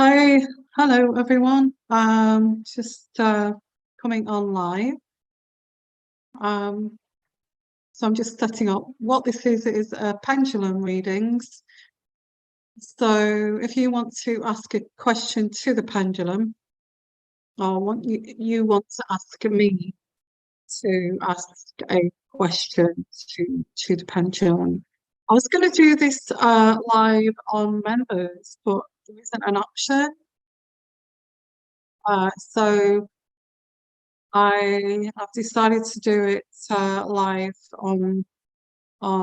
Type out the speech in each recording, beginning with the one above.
Hi, hello everyone. Just coming on live. Um, so I'm just setting up what this is pendulum readings. So if you want to ask a question to the pendulum, or you want to ask me to ask a question to the pendulum. I was going to do this live on members, but there isn't an option. So I have decided to do it live on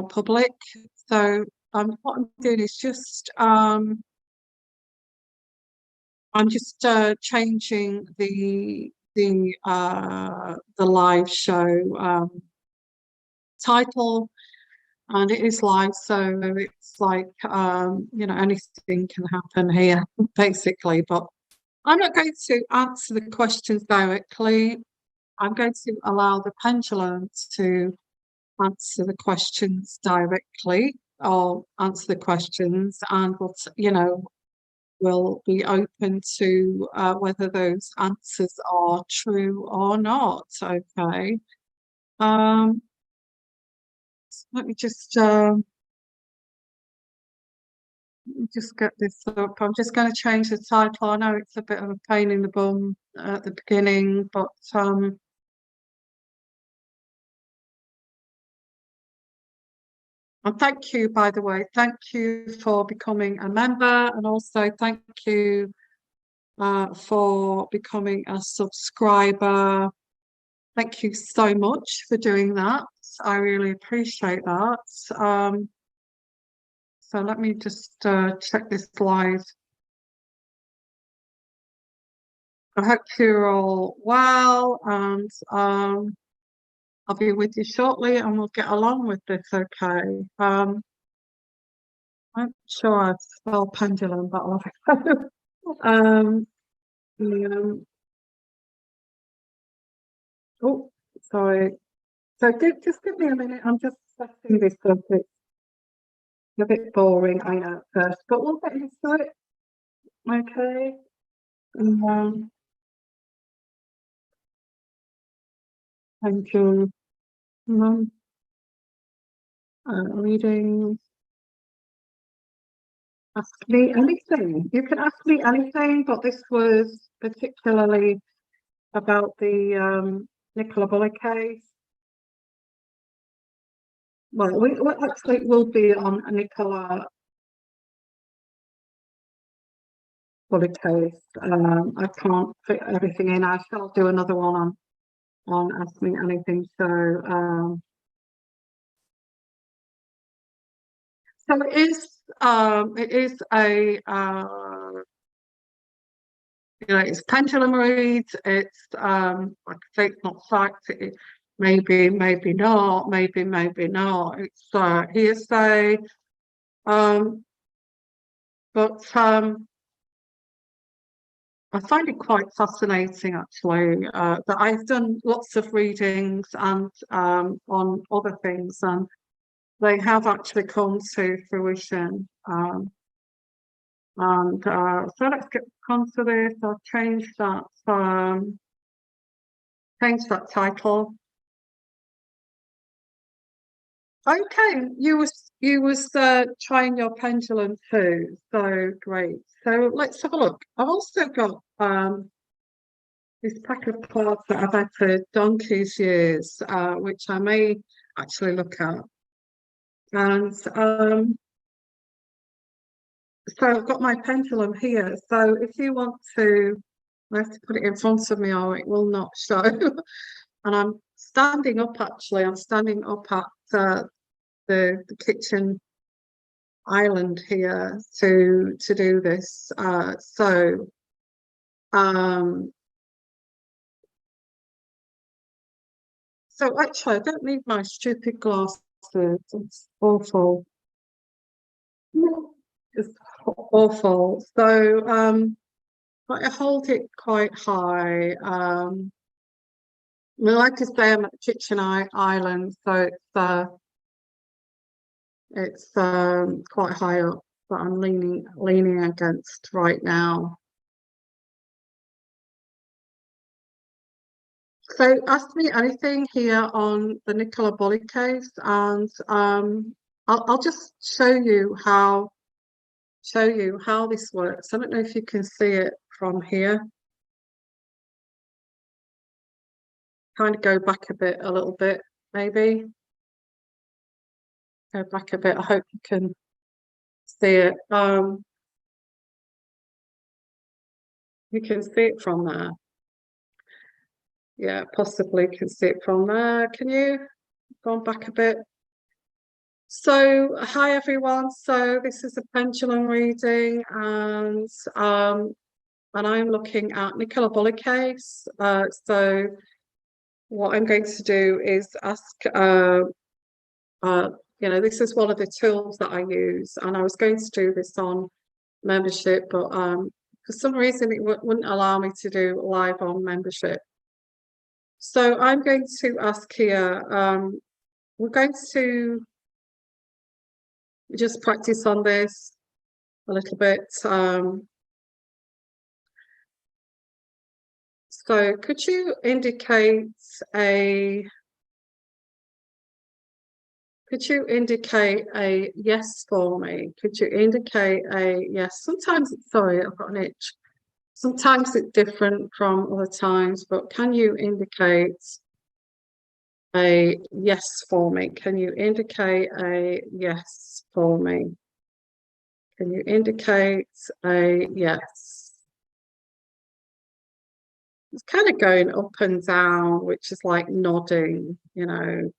public. So what I'm doing is just I'm just changing the live show title, and it is live, so it's like anything can happen here basically. But I'm not going to answer the questions directly. I'm going to allow the pendulum to answer the questions directly, or answer the questions, and we'll be open to whether those answers are true or not. Okay. Let me just get this up. I'm just going to change the title. I know it's a bit of a pain in the bum at the beginning, but and thank you, by the way. Thank you for becoming a member, and also thank you for becoming a subscriber. Thank you so much for doing that. I really appreciate that. So let me just check this slide. I hope you're all well, and I'll be with you shortly, and we'll get along with this. Okay. I'm sure I've spelled pendulum, but um, yeah. Oh, sorry. So just give me a minute. I'm just setting this up. It's a bit boring, I know, at first, but we'll get used to it. Okay. Um, thank you. Reading. Ask me anything. You can ask me anything, but this was particularly about the Nicola Bulley case. Well, we actually will be on a Nicola Bulley case. I can't fit everything in. I shall do another one on Ask Me Anything. So it is a it's pendulum reads. It's like I say, it's not fact. Maybe not. Maybe not. It's hearsay. But I find it quite fascinating, actually, that I've done lots of readings and on other things, and they have actually come to fruition. And so let's get onto this. I'll change that title. Okay, you was trying your pendulum too, so great. So let's have a look. I've also got this pack of cards that I've had for donkey's years, which I may actually look at. And so I've got my pendulum here. So if you want to, I have to put it in front of me or it will not show. And I'm standing up, actually. I'm standing up at the kitchen island here to do this. So actually, I don't need my stupid glasses. It's awful. It's awful. So but I hold it quite high. Like I say, I'm at the kitchen island, so it's quite high up that I'm leaning against right now. So ask me anything here on the Nicola Bulley case, and I'll just show you how this works. I don't know if you can see it from here. Kind of go back a little bit, maybe. Go back a bit. I hope you can see it. You can see it from there. Yeah, possibly can see it from there. Can you go on back a bit? So, hi everyone. So this is a pendulum reading, and I'm looking at Nicola Bulley case. So what I'm going to do is ask. This is one of the tools that I use, and I was going to do this on membership, but for some reason it wouldn't allow me to do live on membership. So I'm going to ask here. We're going to just practice on this a little bit. So could you indicate a yes for me? Could you indicate a yes? Sometimes, sorry, I've got an itch. Sometimes it's different from other times, but can you indicate a yes for me? Can you indicate a yes for me? Can you indicate a yes? It's kind of going up and down, which is like nodding, you know.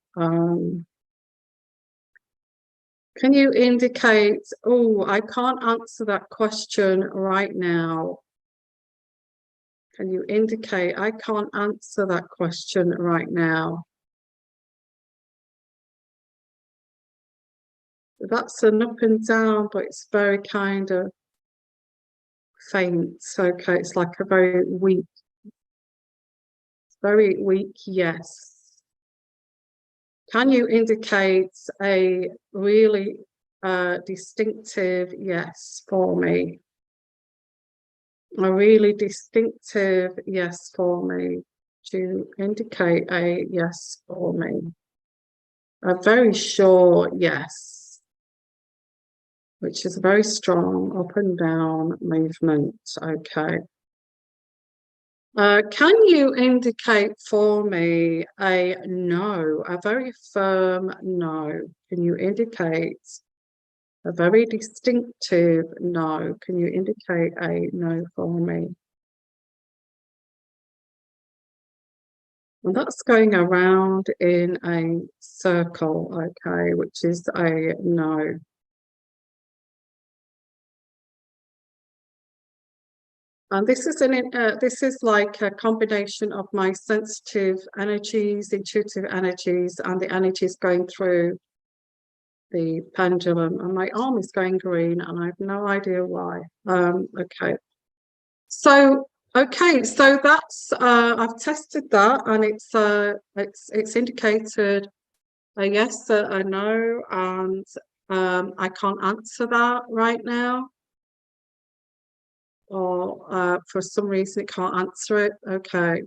Can you indicate, oh, I can't answer that question right now? Can you indicate, I can't answer that question right now? That's an up and down, but it's very kind of faint. Okay, it's like a very weak yes. Can you indicate a really distinctive yes for me? A really distinctive yes for me. To indicate a yes for me. A very sure yes, which is a very strong up and down movement. Okay. Can you indicate for me a no, a very firm no? Can you indicate a very distinctive no? Can you indicate a no for me? And that's going around in a circle, okay, which is a no. And this is like a combination of my sensitive energies, intuitive energies, and the energies going through the pendulum. And my arm is going green, and I have no idea why. Okay. So that's I've tested that, and it's indicated a yes, a no, and I can't answer that right now. Or for some reason it can't answer it. Okay,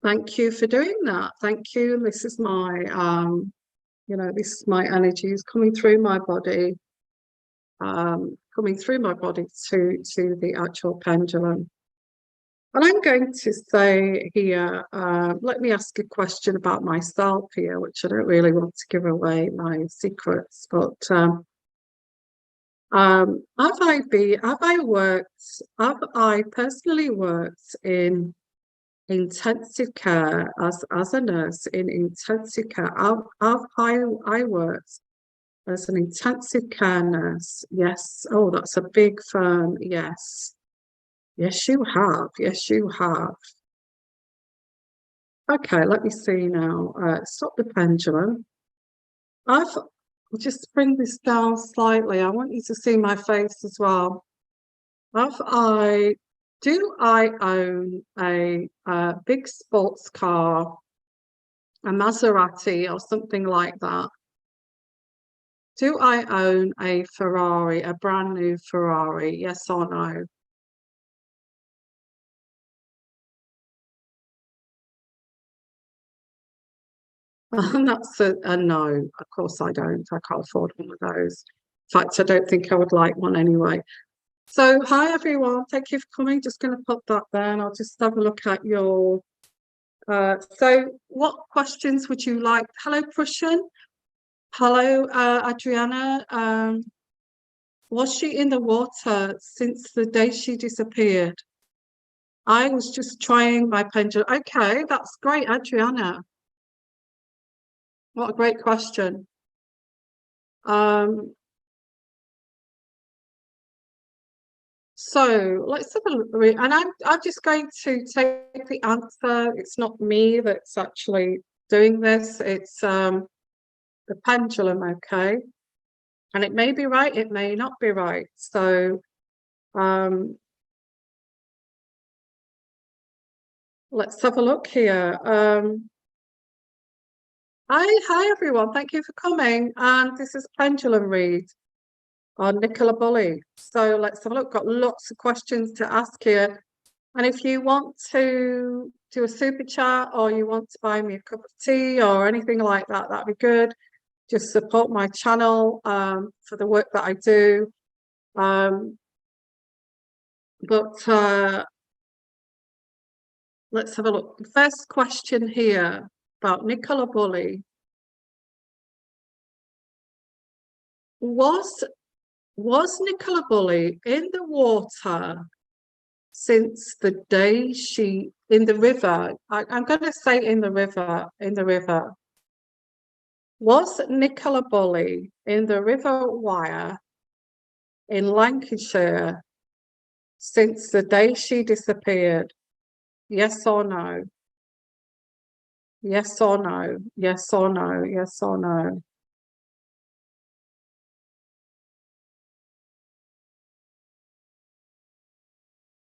thank you for doing that. Thank you. This is my this is my energies coming through my body, to the actual pendulum. And I'm going to say here, let me ask a question about myself here, which I don't really want to give away my secrets, but have I personally worked in intensive care as a nurse in intensive care? I worked as an intensive care nurse? Yes. Oh, that's a big firm yes. Yes, you have. Yes, you have. Okay, let me see now. Stop the pendulum. I'll just bring this down slightly. I want you to see my face as well. Do I own a big sports car, a Maserati or something like that? Do I own a Ferrari, a brand new Ferrari? Yes or no? And that's a no. Of course I don't. I can't afford one of those. In fact, I don't think I would like one anyway. So hi everyone. Thank you for coming. Just going to put that there and I'll just have a look at your so what questions would you like? Hello, Prussian. Hello, Adriana. Was she in the water since the day she disappeared? I was just trying my pendulum. Okay, that's great, Adriana. What a great question. So let's have a look, and I'm just going to take the answer. It's not me that's actually doing this. It's the pendulum, okay? And it may be right, it may not be right. So let's have a look here. Hi everyone, thank you for coming. And this is Pendulum Read on Nicola Bulley. So let's have a look. Got lots of questions to ask here. And if you want to do a super chat or you want to buy me a cup of tea or anything like that, that'd be good. Just support my channel for the work that I do. Let's have a look. The first question here about Nicola Bulley. Was Nicola Bulley in the water since the day she in the river? I'm going to say in the river. Was Nicola Bulley in the River Wyre in Lancashire since the day she disappeared? Yes or no? Yes or no? Yes or no? Yes or no?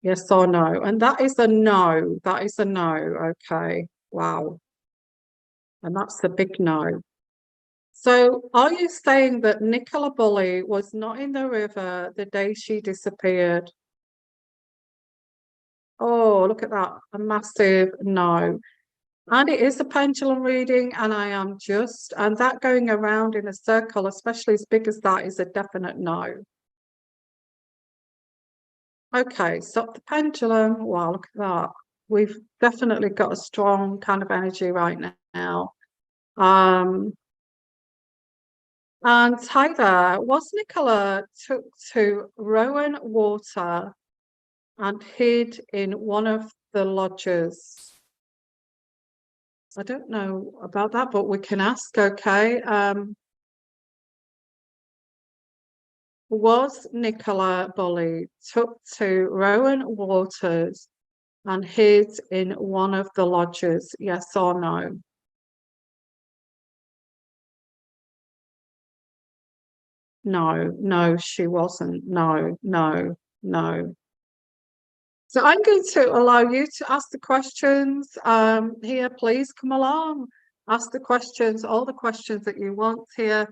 Yes or no? And that is a no. That is a no. Okay. Wow. And that's the big no. So are you saying that Nicola Bulley was not in the river the day she disappeared? Oh, look at that. A massive no. And it is a pendulum reading, and and that going around in a circle, especially as big as that, is a definite no. Okay, stop the pendulum. Wow, look at that. We've definitely got a strong kind of energy right now. And hi there. Was Nicola took to Rowan Water and hid in one of the lodges? I don't know about that, but we can ask, okay. Was Nicola Bulley took to Rowan Waters and hid in one of the lodges? Yes or no? No, no, she wasn't. No, no, no. So I'm going to allow you to ask the questions here. Please come along, ask the questions, all the questions that you want here.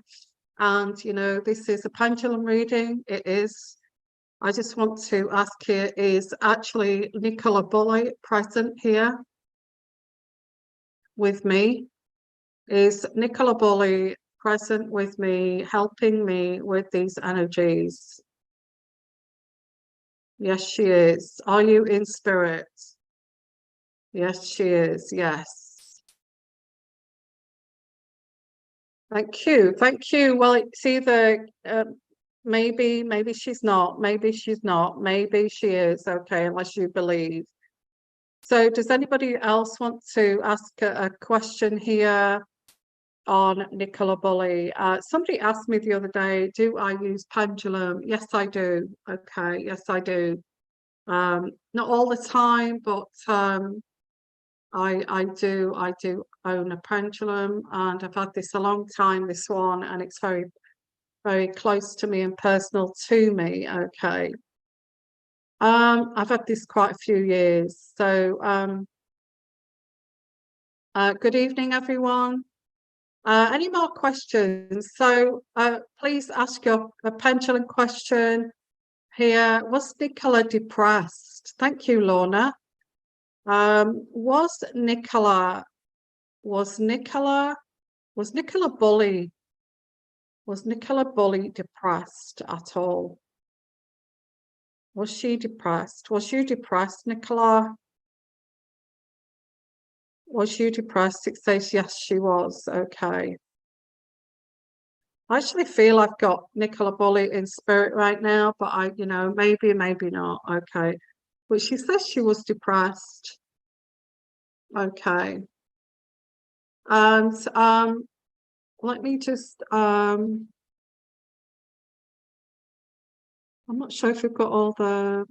And, you know, this is a pendulum reading. It is. I just want to ask here, is actually Nicola Bulley present here with me? Is Nicola Bulley present with me, helping me with these energies? Yes, she is. Are you in spirit? Yes, she is. Yes. Thank you. Thank you. Well, it's either maybe she's not. Maybe she's not. Maybe she is. Okay, unless you believe. So does anybody else want to ask a question here on Nicola Bulley? Somebody asked me the other day, do I use pendulum? Yes, I do. Okay, yes, I do. Not all the time, but I do own a pendulum, and I've had this a long time, this one, and it's very, very close to me and personal to me. Okay. I've had this quite a few years. So good evening, everyone. Any more questions? So please ask your pendulum question here. Was Nicola depressed? Thank you, Lorna. Was Nicola Was Nicola Bulley depressed at all? Was she depressed? Was you depressed, Nicola? Was you depressed? It says yes, she was. Okay. I actually feel I've got Nicola Bulley in spirit right now, but maybe not. Okay. But she says she was depressed. Okay. And let me just I'm not sure if we've got all the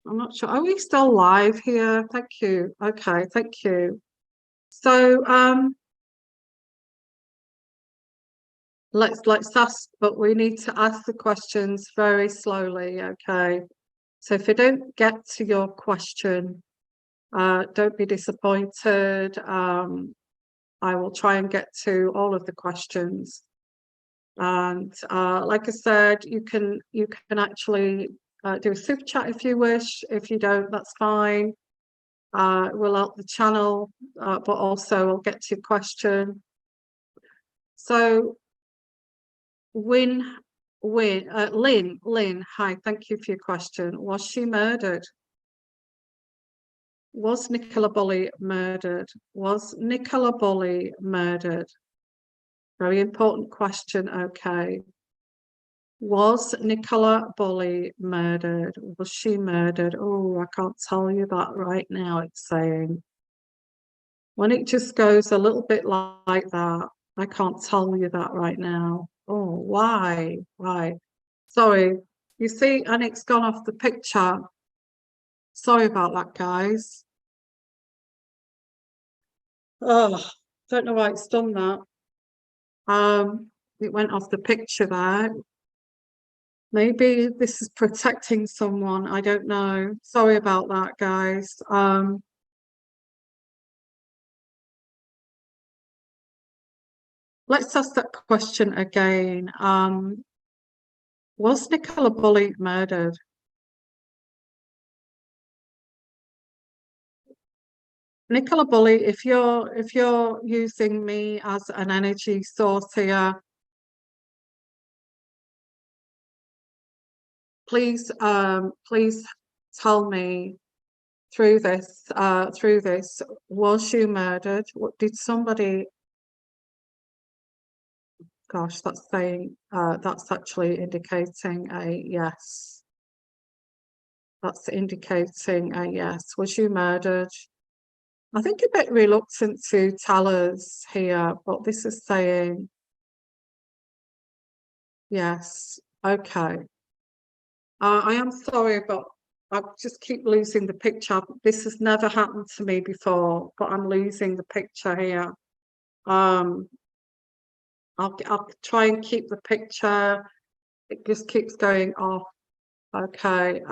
I'm not sure. Are we still live here? Thank you. Okay, thank you. So let's ask, but we need to ask the questions very slowly, okay? So if you don't get to your question, don't be disappointed. I will try and get to all of the questions. And like I said, you can actually do a super chat if you wish. If you don't, that's fine. We'll help the channel, but also we'll get to your question. So Lynn, hi, thank you for your question. Was she murdered? Was Nicola Bulley murdered? Was Nicola Bulley murdered? Very important question, okay. Was Nicola Bulley murdered? Was she murdered? Oh, I can't tell you that right now, it's saying. When it just goes a little bit like that, I can't tell you that right now. Oh, why? Why? Sorry, you see, and it's gone off the picture. Sorry about that, guys. Oh, don't know why it's done that. It went off the picture there. Maybe this is protecting someone. I don't know. Sorry about that, guys. Let's ask that question again. Was Nicola Bulley murdered? Nicola Bulley, if you're using me as an energy source here, please tell me through this, was you murdered? Did somebody, gosh, that's saying, that's actually indicating a yes. That's indicating a yes. Was you murdered? I think a bit reluctant to tell us here, but this is saying yes. Okay. I am sorry, but I just keep losing the picture. This has never happened to me before, but I'm losing the picture here. I'll try and keep the picture. It just keeps going off. Okay.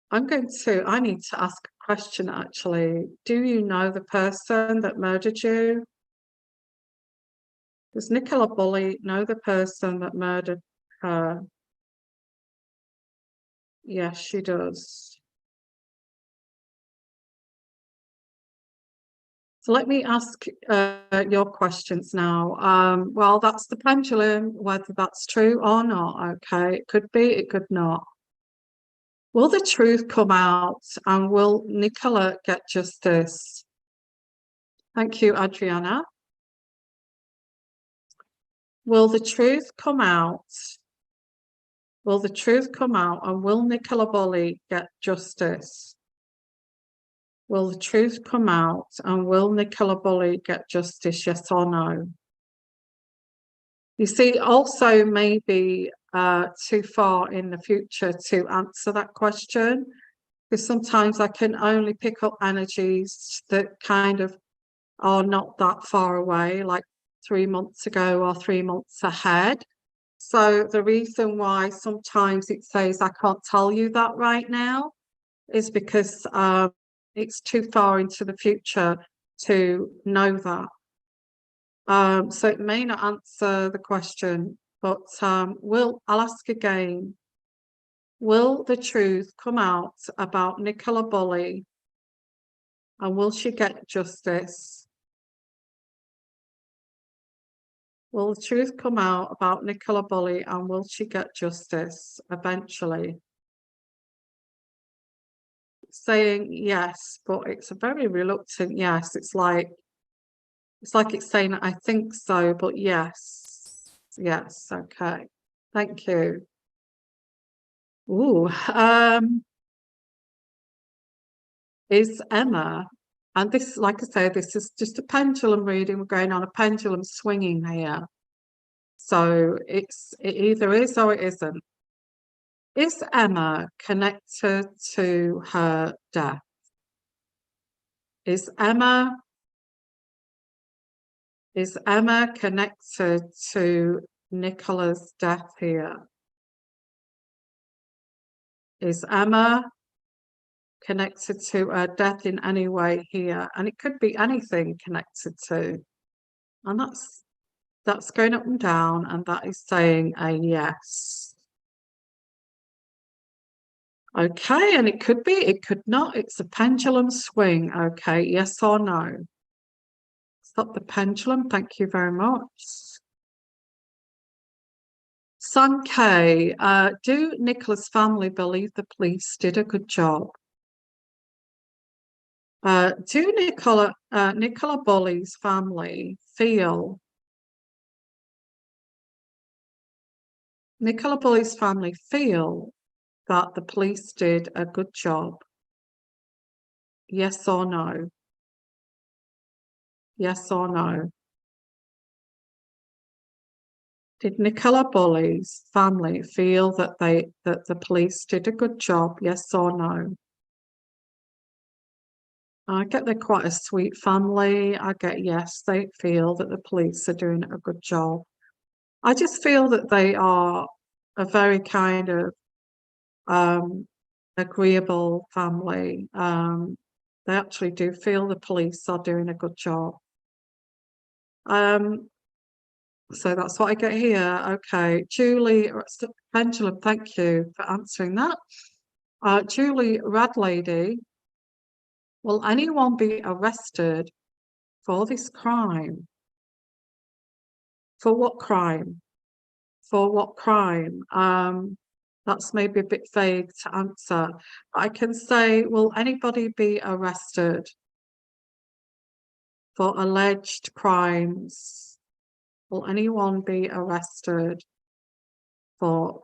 I need to ask a question actually. Do you know the person that murdered you? Does Nicola Bulley know the person that murdered her? Yes, she does. So let me ask your questions now. Well, that's the pendulum, whether that's true or not. Okay, it could be, it could not. Will the truth come out and will Nicola get justice? Thank you, Adriana. Will the truth come out? Will the truth come out and will Nicola Bulley get justice? Will the truth come out and will Nicola Bulley get justice, yes or no? You see, also maybe too far in the future to answer that question, because sometimes I can only pick up energies that kind of are not that far away, like 3 months ago or 3 months ahead. So the reason why sometimes it says I can't tell you that right now is because it's too far into the future to know that. So it may not answer the question, but I'll ask again. Will the truth come out about Nicola Bulley, and will she get justice? Will the truth come out about Nicola Bulley, and will she get justice eventually? Saying yes, but it's a very reluctant yes. It's like it's saying I think so, but yes. Yes, okay. Thank you. Ooh, is Emma, and this, like I say, this is just a pendulum reading. We're going on a pendulum swinging here. So it either is or it isn't. Is Emma connected to her death? Is Emma connected to Nicola's death here? Is Emma connected to her death in any way here? And it could be anything connected to. And that's going up and down, and that is saying a yes. Okay, and it could be, it could not. It's a pendulum swing. Okay, yes or no? Stop the pendulum. Thank you very much. Sun K, do Nicola's family believe the police did a good job? Do Nicola Bulley's family feel that the police did a good job? Yes or no? Yes or no? Did Nicola Bulley's family feel that the police did a good job? Yes or no? I get they're quite a sweet family. I get yes, they feel that the police are doing a good job. I just feel that they are a very kind of agreeable family. They actually do feel the police are doing a good job. So that's what I get here. Okay, Julie Pendulum, thank you for answering that. Julie Red Lady, will anyone be arrested for this crime? For what crime? For what crime? That's maybe a bit vague to answer. I can say, will anybody be arrested for alleged crimes? Will anyone be arrested for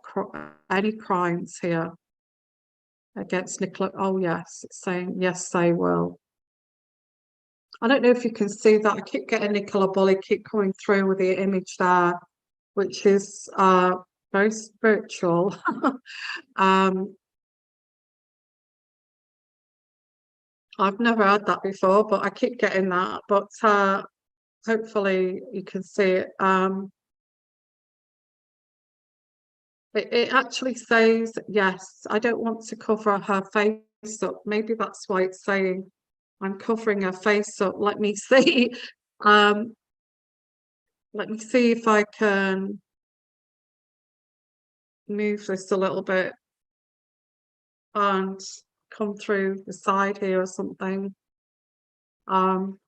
any crimes here against Nicola? Oh, yes, it's saying yes, they will. I don't know if you can see that. I keep getting Nicola Bulley keep coming through with the image there, which is very spiritual. I've never had that before, but I keep getting that. But hopefully you can see it. It actually says, yes, I don't want to cover her face up. Maybe that's why it's saying I'm covering her face up. Let me see. Let me see if I can move this a little bit and come through the side here or something. I'm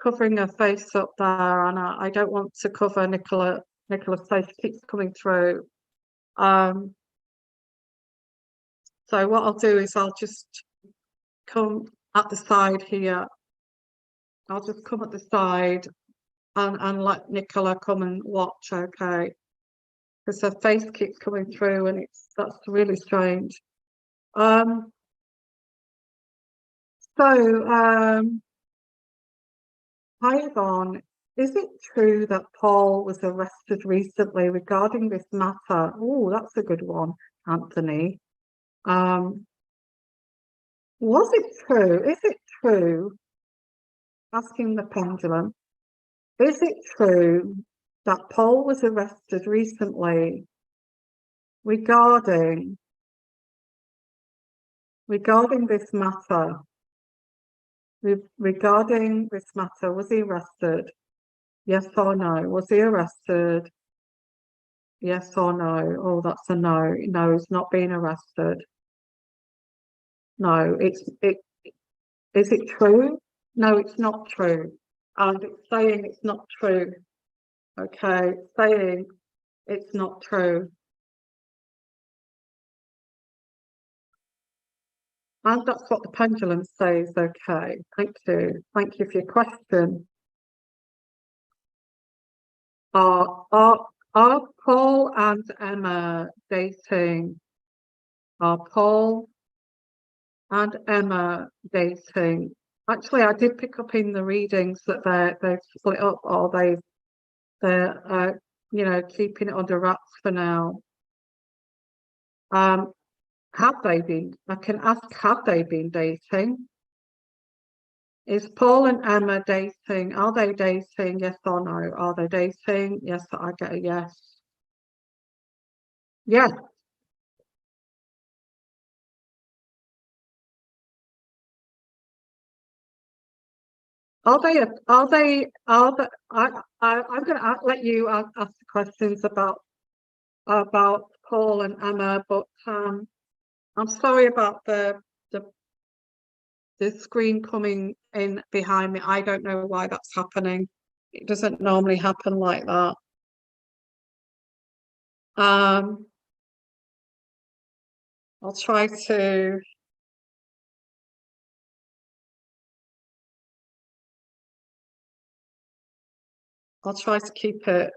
covering her face up there, and I don't want to cover Nicola's face. Keeps coming through. So what I'll do is I'll just come at the side here. I'll just come at the side and let Nicola come and watch, okay? Because her face keeps coming through, and that's really strange. Hi Yvonne, is it true that Paul was arrested recently regarding this matter? Oh, that's a good one, Anthony. Was it true? Is it true? Asking the pendulum. Is it true that Paul was arrested recently regarding this matter? Regarding this matter, was he arrested? Yes or no? Was he arrested Yes or no? Oh, that's a no. No, he's not being arrested. No, is it true? No, it's not true. And it's saying it's not true. Okay, it's saying it's not true. And that's what the pendulum says. Okay, thank you. Thank you for your question. Are Paul and Emma dating? Are Paul and Emma dating? Actually, I did pick up in the readings that they've split up, or they're keeping it under wraps for now. Have they been? I can ask, have they been dating? Is Paul and Emma dating? Are they dating? Yes or no? Are they dating? Yes, I get a yes. Yes. Are they? Are they? Are the? I'm going to let you ask the questions about Paul and Emma, but I'm sorry about the the screen coming in behind me. I don't know why that's happening. It doesn't normally happen like that. Um, I'll try to keep it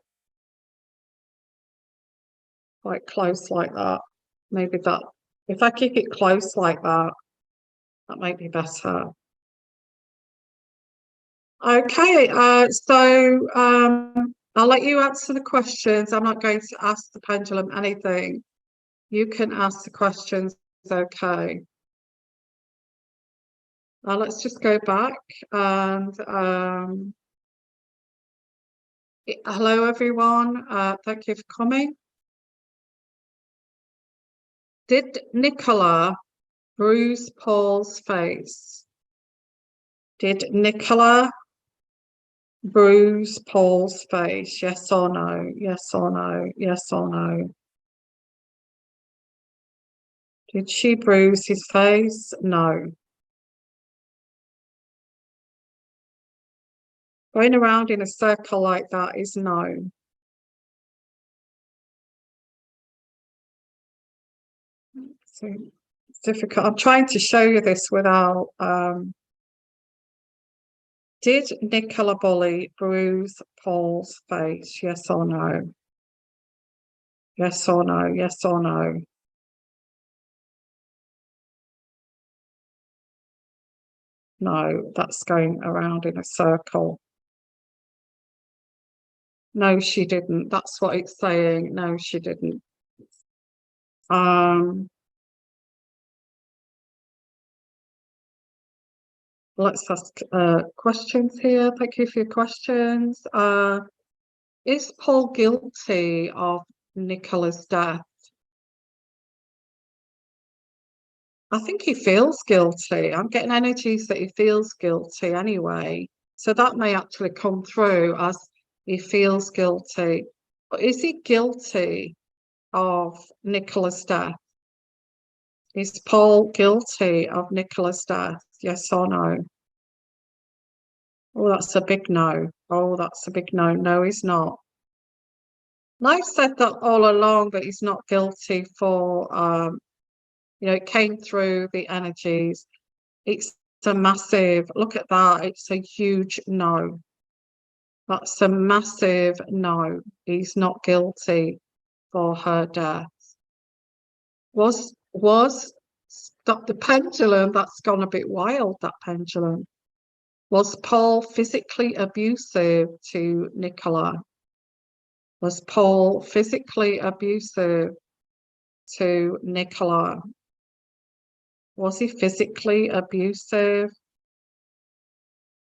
quite close like that. Maybe that if I keep it close like that, that might be better. Okay, so I'll let you answer the questions. I'm not going to ask the pendulum anything. You can ask the questions, okay. Let's just go back and hello everyone. Thank you for coming. Did Nicola bruise Paul's face? Did Nicola bruise Paul's face? Yes or no? Yes or no? Yes or no? Did she bruise his face? No. Going around in a circle like that is no. So it's difficult. I'm trying to show you this without. Did Nicola Bulley bruise Paul's face? Yes or no? Yes or no? Yes or no? No, that's going around in a circle. No, she didn't. That's what it's saying. No, she didn't. Let's ask questions here. Thank you for your questions. Is Paul guilty of Nicola's death? I think he feels guilty. I'm getting energies that he feels guilty anyway. So that may actually come through as he feels guilty. But is he guilty of Nicola's death? Is Paul guilty of Nicola's death? Yes or no? Oh, that's a big no. Oh, that's a big no. No, he's not. And I've said that all along that he's not guilty for, it came through the energies. It's a massive, look at that. It's a huge no. That's a massive no. He's not guilty for her death. Stop the pendulum. That's gone a bit wild, that pendulum. Was Paul physically abusive to Nicola? Was Paul physically abusive to Nicola? Was he physically abusive?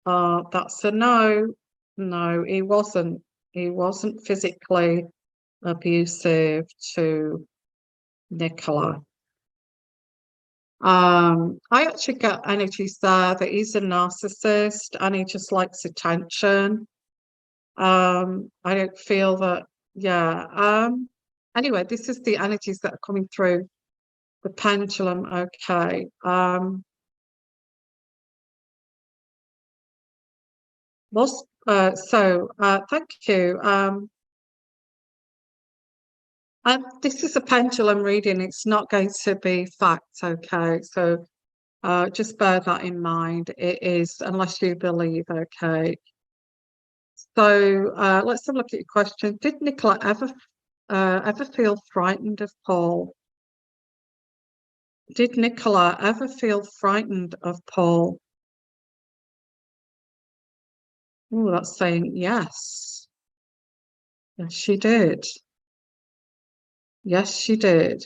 That's a no. No, he wasn't. He wasn't physically abusive to Nicola. I actually get energies there that he's a narcissist and he just likes attention. I don't feel that, yeah. Anyway, this is the energies that are coming through the pendulum. Okay. Thank you. This is a pendulum reading. It's not going to be fact, okay? So just bear that in mind. It is, unless you believe, okay? So let's have a look at your question. Did Nicola ever feel frightened of Paul? Did Nicola ever feel frightened of Paul? Oh, that's saying yes. Yes, she did. Yes, she did.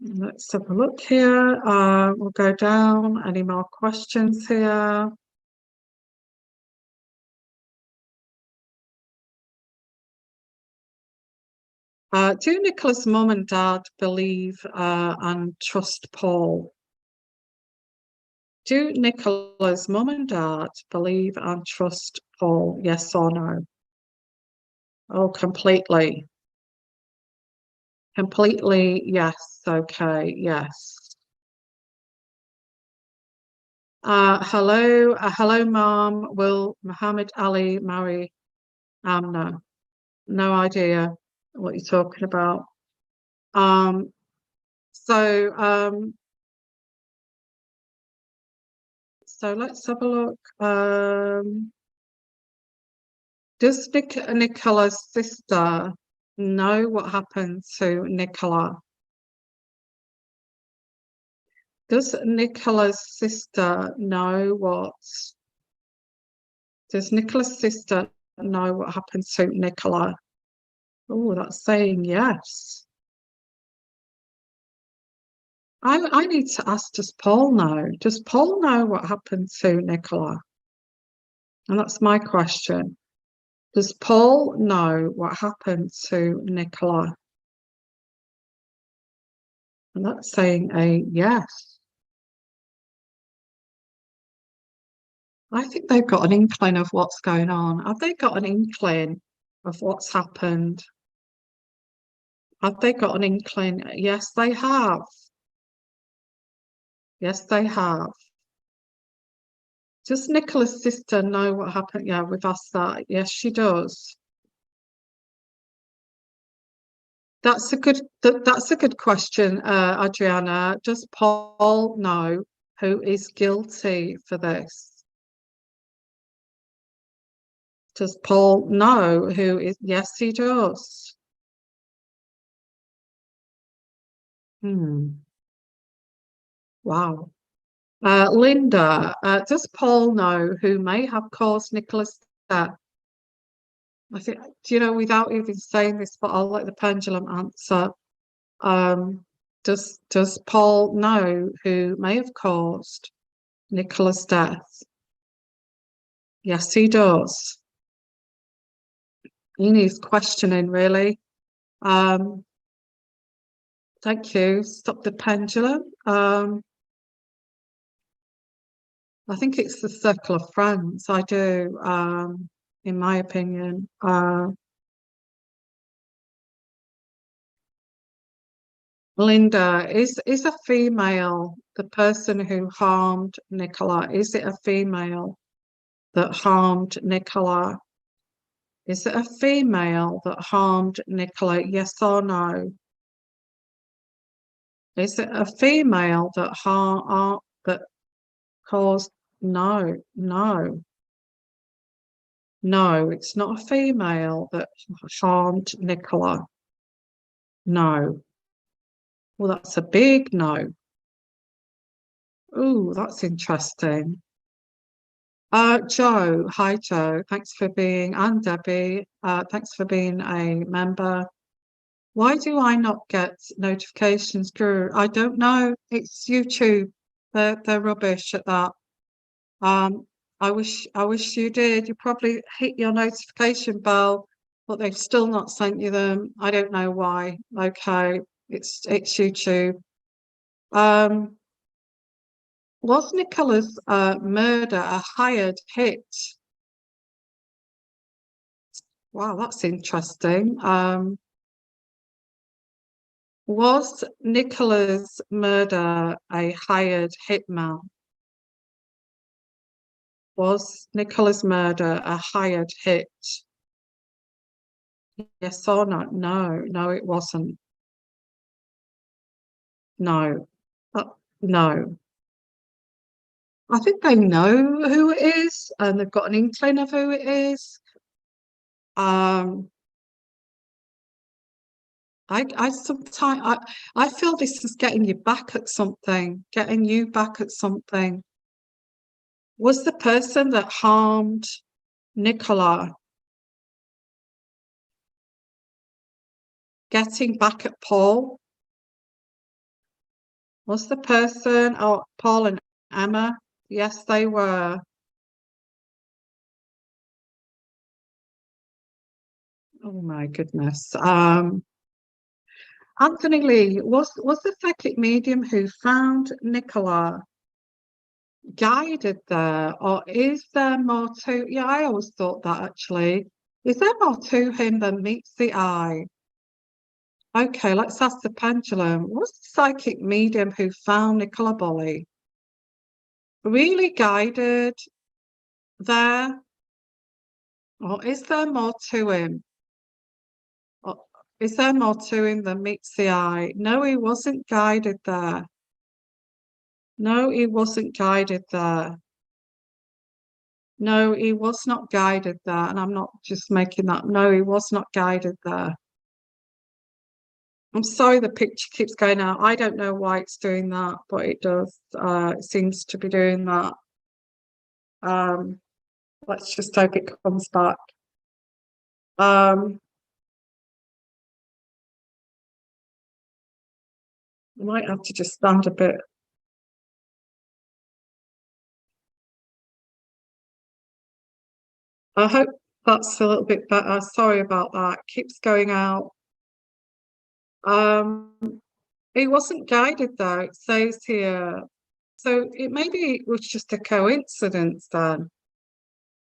Let's have a look here. We'll go down. Any more questions here? Do Nicola's mum and dad believe and trust Paul? Do Nicola's mum and dad believe and trust Paul? Yes or no? Oh, completely. Completely, yes. Okay, yes. Hello, Mom. Will Muhammad Ali marry Amna? No idea what you're talking about. Um, so so let's have a look. Does Nicola's sister know what happened to Nicola? Does Nicola's sister know what? Does Nicola's sister know what happened to Nicola? Oh, that's saying yes. I need to ask, does Paul know? Does Paul know what happened to Nicola? And that's my question. Does Paul know what happened to Nicola? And that's saying a yes. I think they've got an inkling of what's going on. Have they got an inkling of what's happened? Have they got an inkling? Yes, they have. Yes, they have. Does Nicola's sister know what happened? Yeah, we've asked that. Yes, she does. That's a good question, Adriana. Does Paul know who is guilty for this? Does Paul know who is? Yes, he does. Wow. Linda, does Paul know who may have caused Nicola's death? I think, without even saying this, but I'll let the pendulum answer. Does Paul know who may have caused Nicola's death? Yes, he does. He needs questioning, really. Thank you. Stop the pendulum. I think it's the circle of friends. I do, in my opinion. Linda, is a female the person who harmed Nicola? Is it a female that harmed Nicola? Is it a female that harmed Nicola? Yes or no? Is it a female that caused? No, no, no. It's not a female that harmed Nicola. No. Well, that's a big no. Oh, that's interesting. Joe, hi Joe. Thanks for being, and Debbie. Thanks for being a member. Why do I not get notifications, Drew? I don't know. It's YouTube. They're rubbish at that. I wish you did. You probably hit your notification bell, but they've still not sent you them. I don't know why. Okay, it's YouTube. Was Nicola's murder a hired hit? Wow, that's interesting. Was Nicola's murder a hired hitman? Was Nicola's murder a hired hit? Yes or no? No, no, it wasn't. No, no. I think they know who it is and they've got an inkling of who it is. Um, I sometimes I feel this is getting you back at something, getting you back at something. Was the person that harmed Nicola getting back at Paul? Was the person, oh, Paul and Emma? Yes, they were. Oh my goodness. Anthony Lee, was the psychic medium who found Nicola guided there, or is there more to? Yeah, I always thought that actually. Is there more to him than meets the eye? Okay, let's ask the pendulum. Was the psychic medium who found Nicola Bulley really guided there, or is there more to him? Or is there more to him than meets the eye? No, he wasn't guided there. No, he wasn't guided there. No, he was not guided there. And I'm not just making that. No, he was not guided there. I'm sorry the picture keeps going out. I don't know why it's doing that, but it does. It seems to be doing that. Um, let's just hope it comes back. I might have to just stand a bit. I hope that's a little bit better. Sorry about that. Keeps going out. He wasn't guided though, it says here. So it maybe it was just a coincidence then.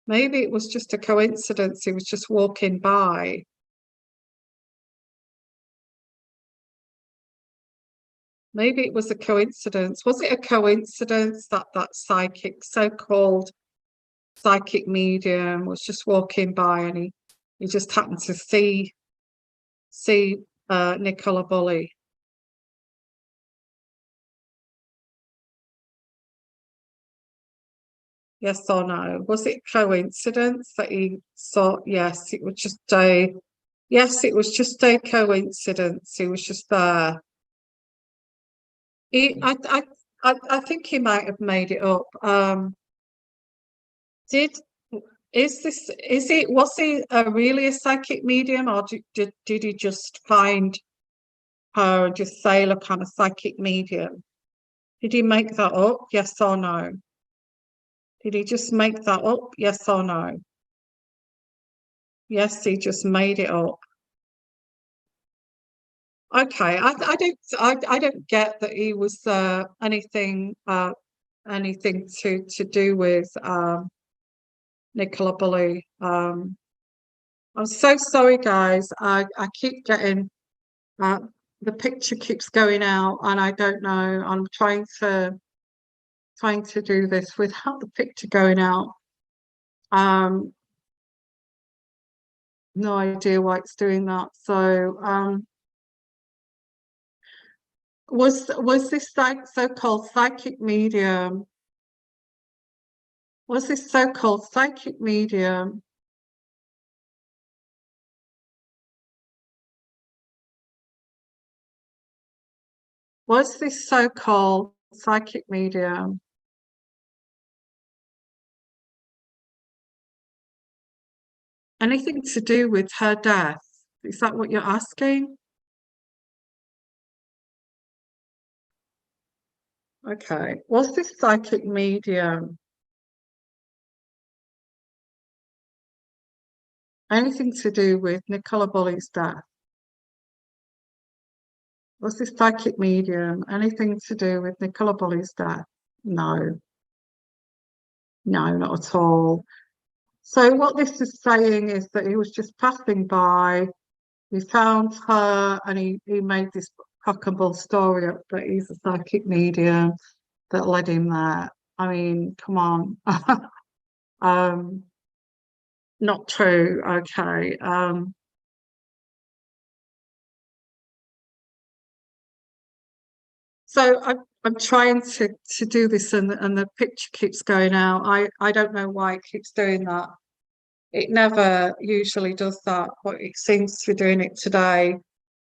Maybe it was just a coincidence. He was just walking by. Maybe it was a coincidence. Was it a coincidence that that psychic, so-called psychic medium, was just walking by and he just happened to see Nicola Bulley? Yes or no? Was it coincidence that he saw? Yes, it was just a yes, it was just a coincidence. He was just there. He, I think he might have made it up. Did is it was he really a psychic medium, or did he just find her and just say, "Look, I'm a psychic medium"? Did he make that up? Yes or no? Did he just make that up? Yes or no? Yes, he just made it up. Okay, I don't get that he was anything to do with Nicola Bulley. I'm so sorry, guys. I keep getting uh, the picture keeps going out, and I don't know. I'm trying to do this without the picture going out. Um, no idea why it's doing that. So was this like so-called psychic medium? Was this so-called psychic medium? Was this so-called psychic medium anything to do with her death? Is that what you're asking? Okay. Was this psychic medium anything to do with Nicola Bulley's death? Was this psychic medium anything to do with Nicola Bulley's death? No, no, not at all. So what this is saying is that he was just passing by, he found her, and he made this cock and bull story up that he's a psychic medium that led him there. I mean, come on. Not true. Okay. So I'm trying to do this, and the picture keeps going out. I don't know why it keeps doing that. It never usually does that, but it seems to be doing it today.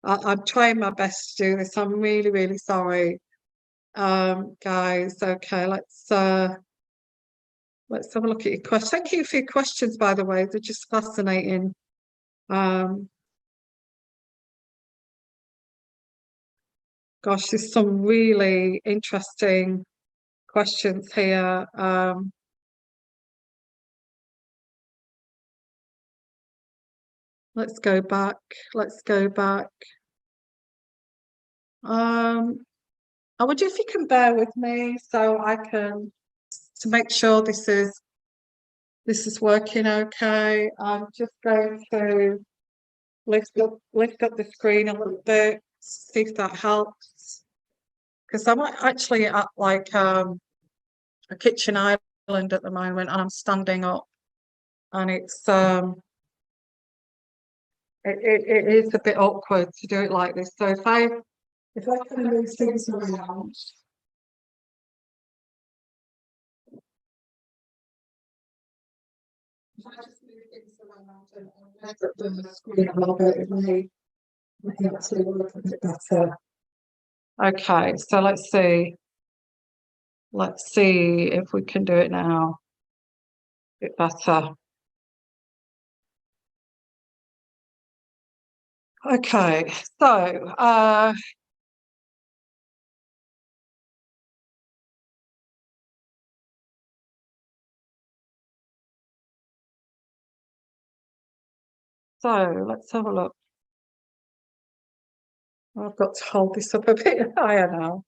I'm trying my best to do this. I'm really, really sorry, guys. Okay, let's have a look at your questions. Thank you for your questions, by the way. They're just fascinating. Gosh, there's some really interesting questions here. Let's go back. Let's go back. I wonder if you can bear with me so I can to make sure this is working okay. I'm just going to lift up the screen a little bit, see if that helps. Because I'm actually at like a kitchen island at the moment, and I'm standing up, and it is a bit awkward to do it like this. So if I can move things around. If I just move things around and lift up the screen a little bit, it may actually work a bit better. Okay, so let's see. Let's see if we can do it now. A bit better. Okay, so let's have a look. I've got to hold this up a bit higher now.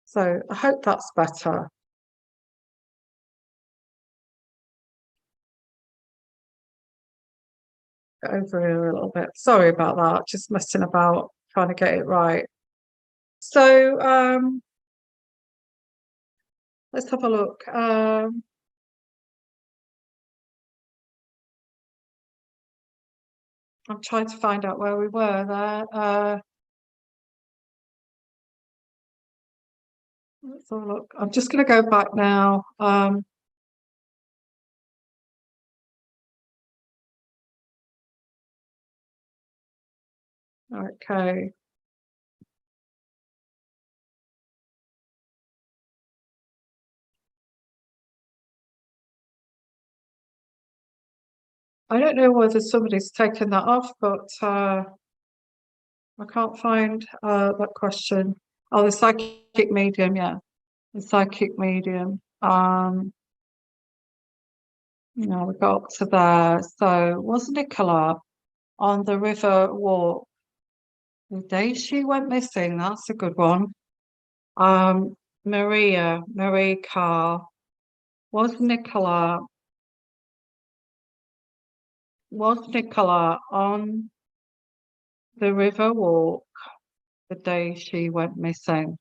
So I hope that's better. Over here a little bit. Sorry about that. Just messing about trying to get it right. So let's have a look. I'm trying to find out where we were there. Let's have a look. I'm just going to go back now. Okay. I don't know whether somebody's taken that off, but I can't find that question. Oh, the psychic medium, yeah. The psychic medium. We got up to there. So was Nicola on the river walk the day she went missing? That's a good one. Marie Carr. Was Nicola on the river walk the day she went missing?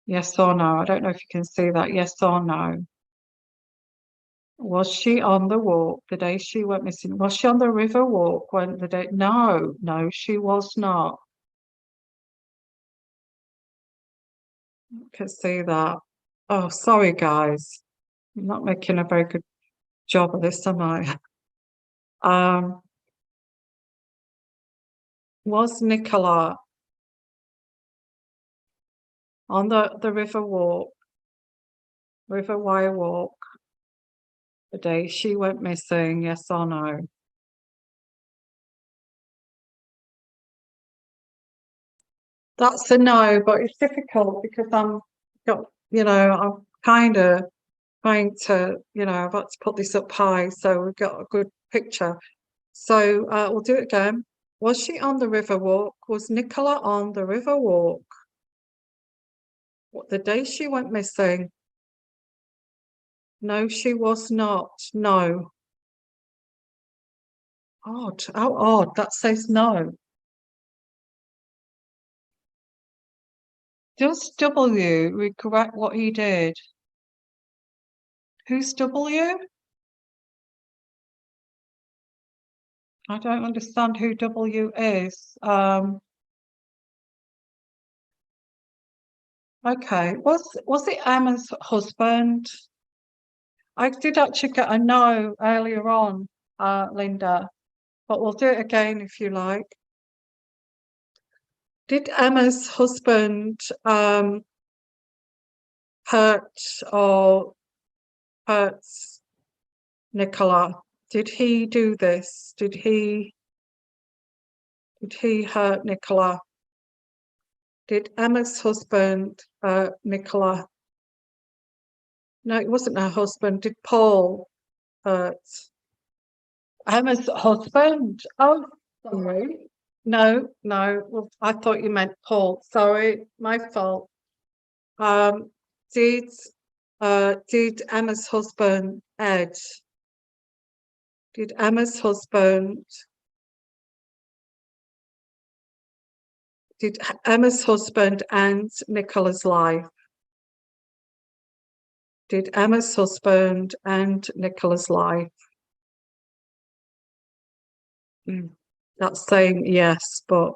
Yes or no? I don't know if you can see that. Yes or no? Was she on the walk the day she went missing? Was she on the river walk when the day? No, she was not. You can see that. Oh, sorry, guys. I'm not making a very good job of this, am I? Was Nicola on the river Wye walk, the day she went missing? Yes or no? That's a no, but it's difficult because I'm kind of trying to, I've got to put this up high so we've got a good picture. So we'll do it again. Was she on the river walk? Was Nicola on the river walk What, the day she went missing? No, she was not. No. Odd. How odd. That says no. Does W regret what he did? Who's W? I don't understand who W is. Okay. Was it Emma's husband? I did actually get a no earlier on, Linda, but we'll do it again if you like. Did Emma's husband hurt or hurts Nicola? Did he do this? Did he hurt Nicola? Did Emma's husband hurt Nicola? No, it wasn't her husband. Did Paul hurt Emma's husband? Oh, sorry. No, no. Well, I thought you meant Paul. Sorry, my fault. Um, did Emma's husband Ed? Did Emma's husband end Nicola's life? Did Emma's husband end Nicola's life? That's saying yes, but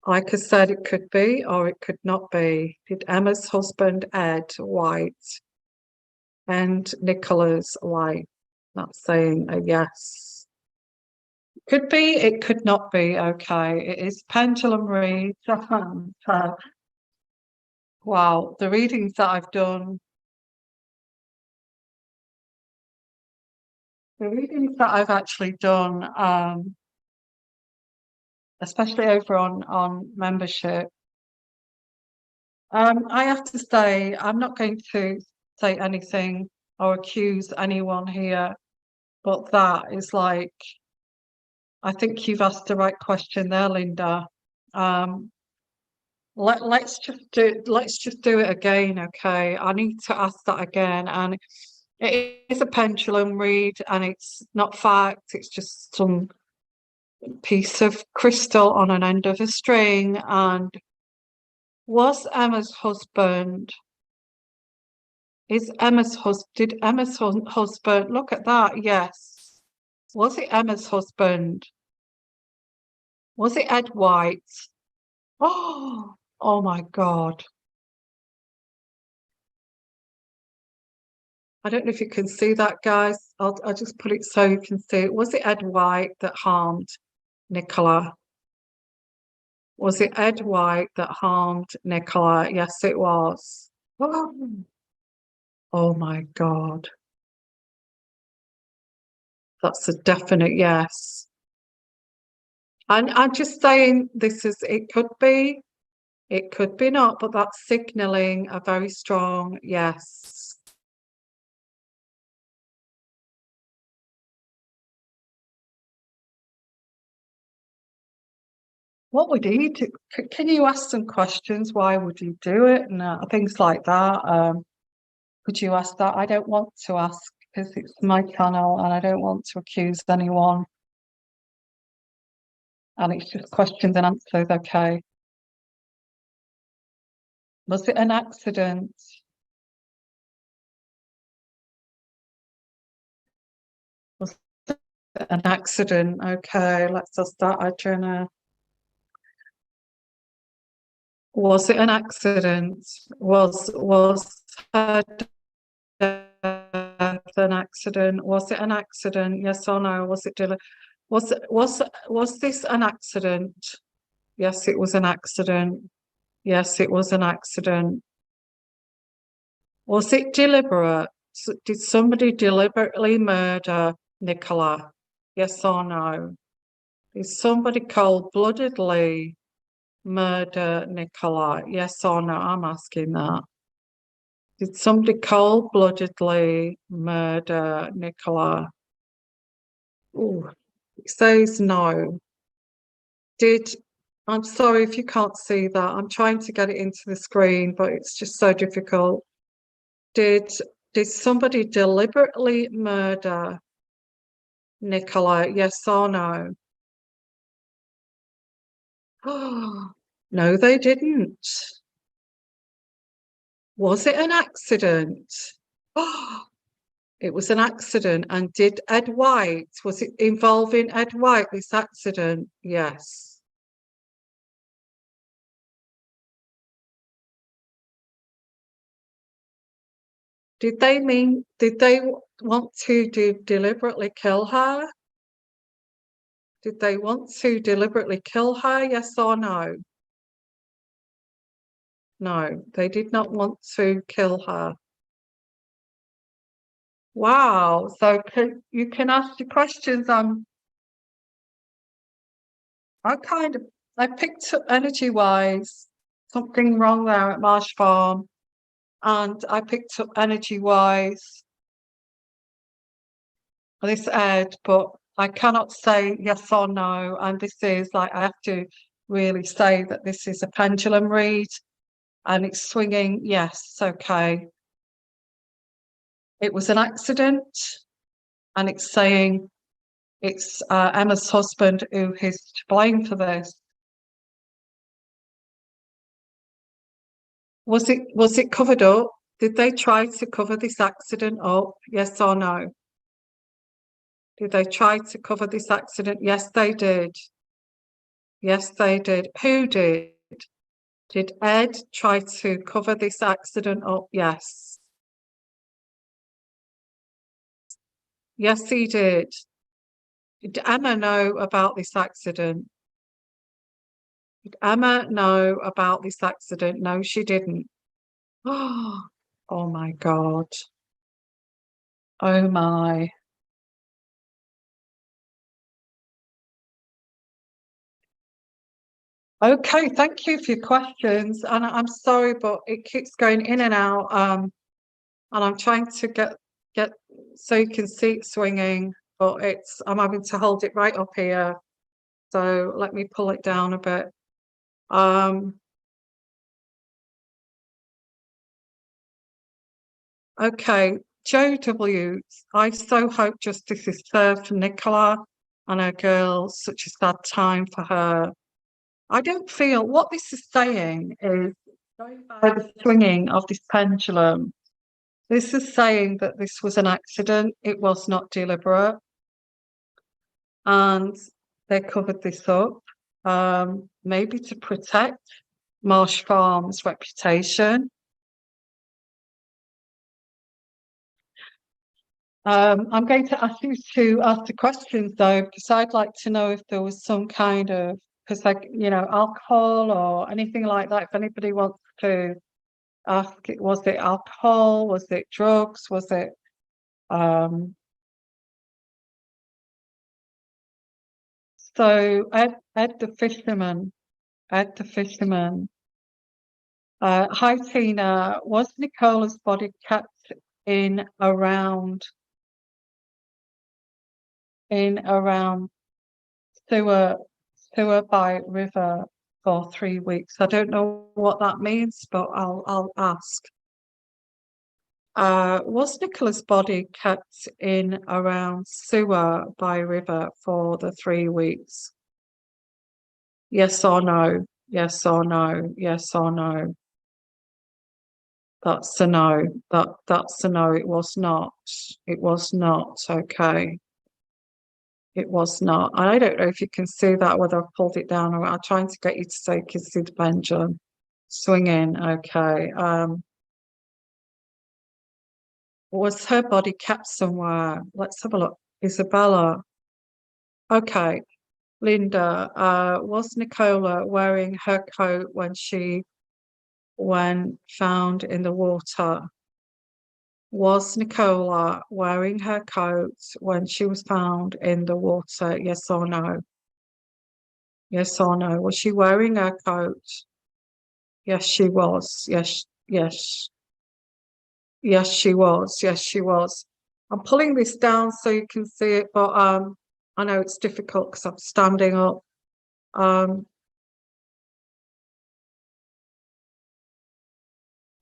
like I said, it could be or it could not be. Did Emma's husband, Ed White, end Nicola's life? That's saying a yes. Could be, it could not be. Okay, it is pendulum read. Wow, the readings that I've done. The readings that I've actually done, especially over on membership, I have to say, I'm not going to say anything or accuse anyone here, but that is like, I think you've asked the right question there, Linda. Let's just do it again, okay? I need to ask that again, and it is a pendulum read, and it's not fact. It's just some piece of crystal on an end of a string. And was Emma's husband? Did Emma's husband? Look at that. Yes. Was it Emma's husband? Was it Ed White? Oh my God. I don't know if you can see that, guys. I'll just put it so you can see it. Was it Ed White that harmed Nicola? Was it Ed White that harmed Nicola? Yes, it was. Oh my God. That's a definite yes. And I'm just saying this is, it could be not, but that's signaling a very strong yes. What would he do? Can you ask some questions? Why would he do it? And things like that. Could you ask that? I don't want to ask because it's my channel and I don't want to accuse anyone. And it's just questions and answers, okay? Was it an accident? Was it an accident? Okay, let's just start our journey. Was it an accident? Was her death an accident? Was it an accident? Yes or no? Was it was this an accident? Yes, it was an accident. Yes, it was an accident. Was it deliberate? Did somebody deliberately murder Nicola? Yes or no? Did somebody cold-bloodedly murder Nicola? Yes or no? I'm asking that. Did somebody cold-bloodedly murder Nicola? Oh, it says no. Did I'm sorry if you can't see that. I'm trying to get it into the screen, but it's just so difficult. Did did somebody deliberately murder Nicola? Yes or no? No, they didn't. Was it an accident? It was an accident. And did Ed White, was it involving Ed White, this accident? Yes. Did they want to deliberately kill her? Did they want to deliberately kill her? Yes or no? No, they did not want to kill her. Wow. So you can ask your questions. I picked up energy wise, something wrong there at Marsh Farm. And I picked up energy wise this Ed, but I cannot say yes or no. And this is like, I have to really say that this is a pendulum read and it's swinging. Yes, okay. It was an accident, and it's saying it's Emma's husband who is to blame for this. Was it covered up? Did they try to cover this accident up? Yes or no? Did they try to cover this accident? Yes, they did. Yes, they did. Who did? Did Ed try to cover this accident up? Yes. Yes, he did. Did Emma know about this accident? Did Emma know about this accident? No, she didn't. Oh my God. Oh my. Okay, thank you for your questions. And I'm sorry, but it keeps going in and out. And I'm trying to get so you can see it swinging, but I'm having to hold it right up here. So let me pull it down a bit. Okay, Joe W. I so hope justice is served for Nicola and her girls. Such a sad time for her. I don't feel what this is saying is going by the swinging of this pendulum. This is saying that this was an accident. It was not deliberate, and they covered this up, maybe to protect Marsh Farm's reputation. I'm going to ask you to ask the questions though, because I'd like to know if there was some kind of, because like, alcohol or anything like that. If anybody wants to ask, was it alcohol? Was it drugs? Was it, so Ed the fisherman. Hi Tina, was Nicola's body kept in around around sewer by river for 3 weeks? I don't know what that means, but I'll ask. Was Nicola's body kept in around sewer by river for the 3 weeks? Yes or no? Yes or no? Yes or no? That's a no. That's a no. It was not. It was not. Okay. It was not. I don't know if you can see that, whether I've pulled it down or I'm trying to get you to say you can see the pendulum swinging. Okay. Was her body kept somewhere? Let's have a look. Isabella. Okay. Linda, was Nicola wearing her coat when found in the water? Was Nicola wearing her coat when she was found in the water? Yes or no? Yes or no? Was she wearing her coat? Yes, she was. Yes, yes. Yes, she was. Yes, she was. I'm pulling this down so you can see it, but I know it's difficult because I'm standing up. Um,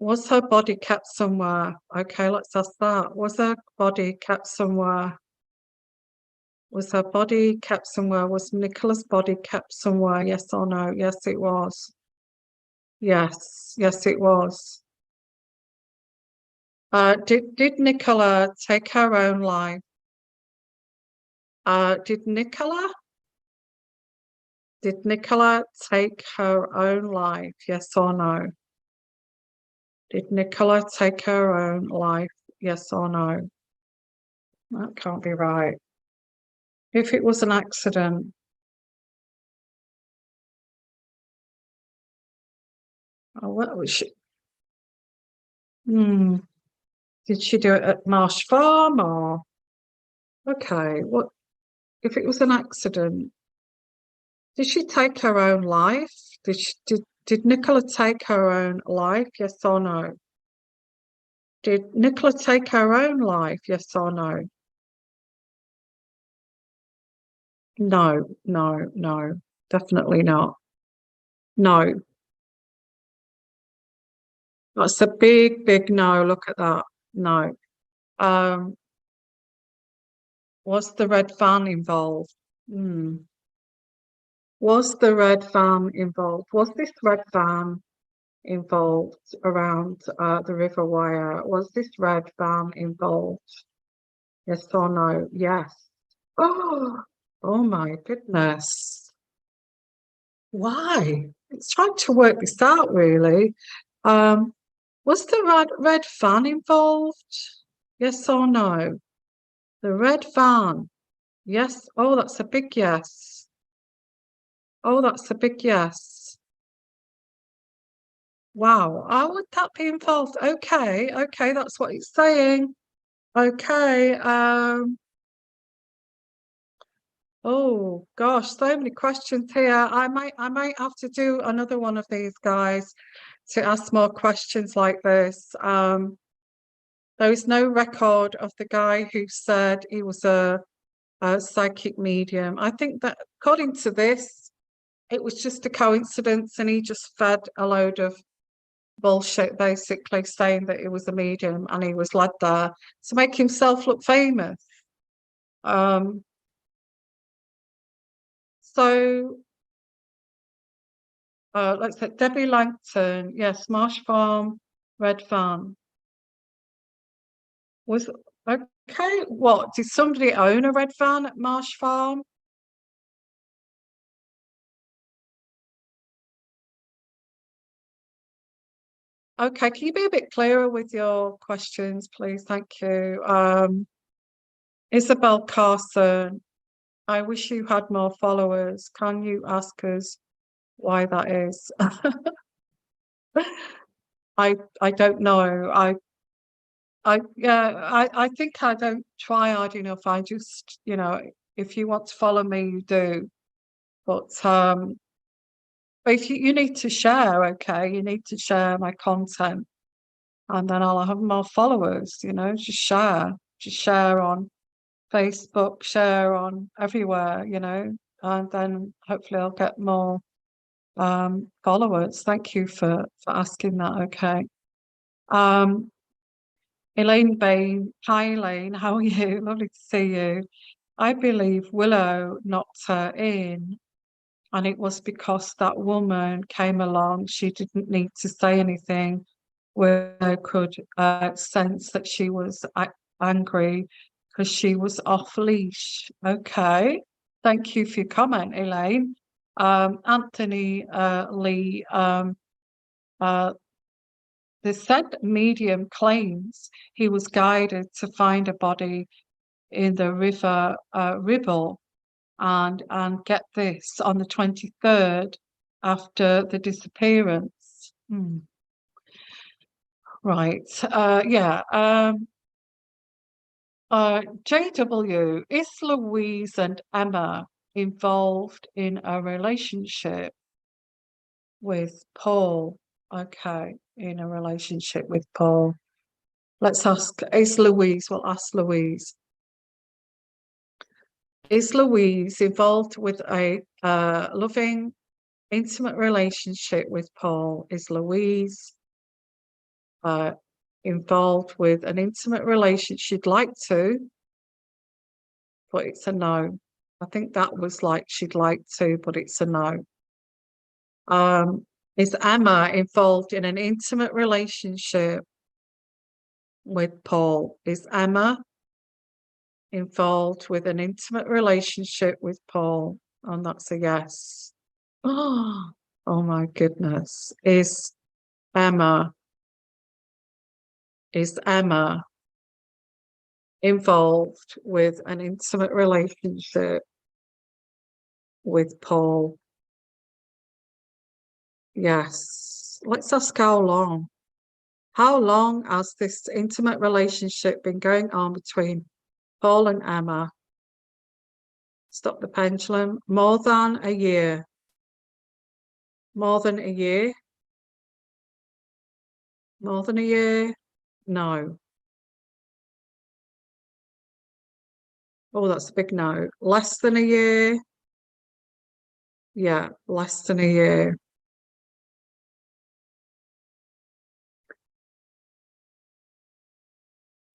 Was her body kept somewhere? Okay, let's ask that. Was her body kept somewhere? Was her body kept somewhere? Was Nicola's body kept somewhere? Yes or no? Yes, it was. Yes, yes, it was. Did Nicola take her own life? Did Nicola take her own life? Yes or no? Did Nicola take her own life? Yes or no? That can't be right. If it was an accident, what was she? Did she do it at Marsh Farm or? Okay, what if it was an accident? Did she take her own life? Did Nicola take her own life? Yes or no? Did Nicola take her own life? Yes or no? No, no, no, definitely not. No, that's a big, big no. Look at that. No. Um, was the red van involved? Hmm. Was the red van involved? Was this red van involved around the River Wire? Was this red van involved? Yes or no? Yes. Oh, oh my goodness. Why? It's trying to work this out, really. Um, was the red van involved? Yes or no? The red van. Yes. Oh, that's a big yes. Oh, that's a big yes. Wow. How would that be involved? Okay, okay, that's what it's saying. Okay. Oh gosh, so many questions here. I might have to do another one of these guys to ask more questions like this. There is no record of the guy who said he was a psychic medium. I think that according to this, it was just a coincidence and he just fed a load of bullshit, basically saying that he was a medium and he was led there to make himself look famous. Um, so let's say Debbie Langton, yes, Marsh Farm, Red Van. Was okay. What did somebody own a red van at Marsh Farm? Okay, can you be a bit clearer with your questions, please? Thank you. Isabel Carson, I wish you had more followers. Can you ask us why that is? I don't know. I think I don't try hard enough. I just, if you want to follow me, you do. But if you need to share, okay, you need to share my content and then I'll have more followers, just share on Facebook, share on everywhere, and then hopefully I'll get more followers. Thank you for asking that, okay. Um, Elaine Bain, hi Elaine, how are you? Lovely to see you. I believe Willow knocked her in, and it was because that woman came along. She didn't need to say anything. Willow could sense that she was angry because she was off leash. Okay, thank you for your comment, Elaine. Anthony Lee, the said medium claims he was guided to find a body in the river Ribble and get this on the 23rd after the disappearance. Right. Yeah. JW, is Louise and Emma involved in a relationship with Paul? Okay, in a relationship with Paul. Let's ask, we'll ask Louise. Is Louise involved with a loving, intimate relationship with Paul? Is Louise involved with an intimate relationship. She'd like to, but it's a no. I think that was like she'd like to, but it's a no. Is Emma involved in an intimate relationship with Paul? Is Emma involved with an intimate relationship with Paul? And that's a yes. Oh my goodness. Is Emma involved with an intimate relationship with Paul? Yes. Let's ask how long. How long has this intimate relationship been going on between Paul and Emma? Stop the pendulum. More than a year. More than a year. More than a year. No. Oh, that's a big no. Less than a year. Yeah, less than a year.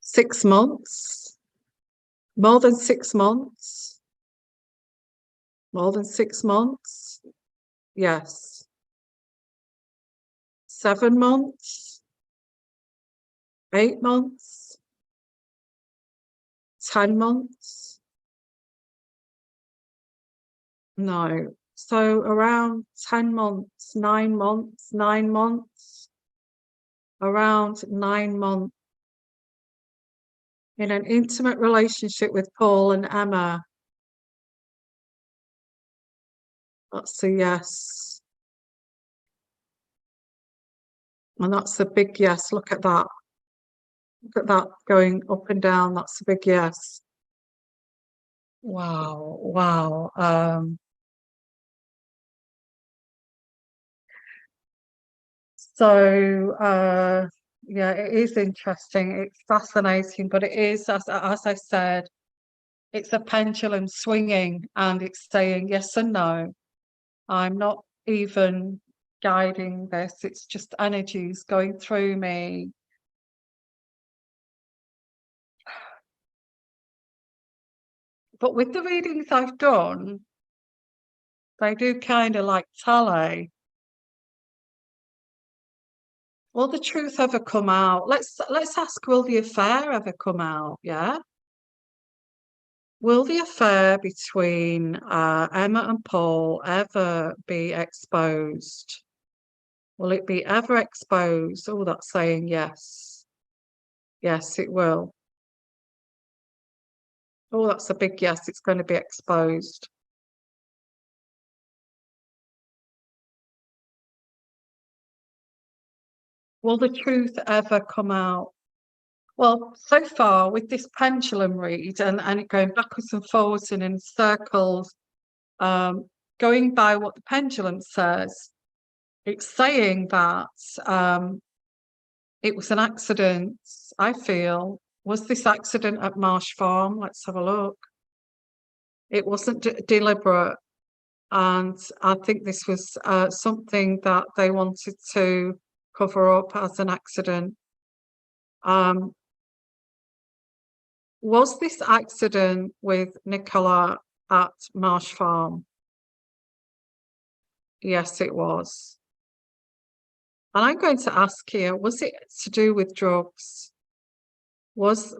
Six months. More than 6 months. More than 6 months. Yes. 7 months. 8 months. 10 months. No. So around 10 months, 9 months, 9 months. Around 9 months. In an intimate relationship with Paul and Emma. That's a yes. And that's a big yes. Look at that. Look at that going up and down. That's a big yes. Wow. Wow. Yeah, it is interesting. It's fascinating, but it is, as I said, it's a pendulum swinging and it's saying yes and no. I'm not even guiding this. It's just energies going through me. But with the readings I've done, they do kind of like tally. Will the truth ever come out? Let's ask, will the affair ever come out? Yeah. Will the affair between Emma and Paul ever be exposed? Will it be ever exposed? Oh, that's saying yes. Yes, it will. Oh, that's a big yes. It's going to be exposed. Will the truth ever come out? Well, so far with this pendulum read and it going backwards and forwards and in circles, going by what the pendulum says, it's saying that it was an accident, I feel. Was this accident at Marsh Farm? Let's have a look. It wasn't deliberate. And I think this was something that they wanted to cover up as an accident. Was this accident with Nicola at Marsh Farm? Yes, it was. And I'm going to ask here, was it to do with drugs? Was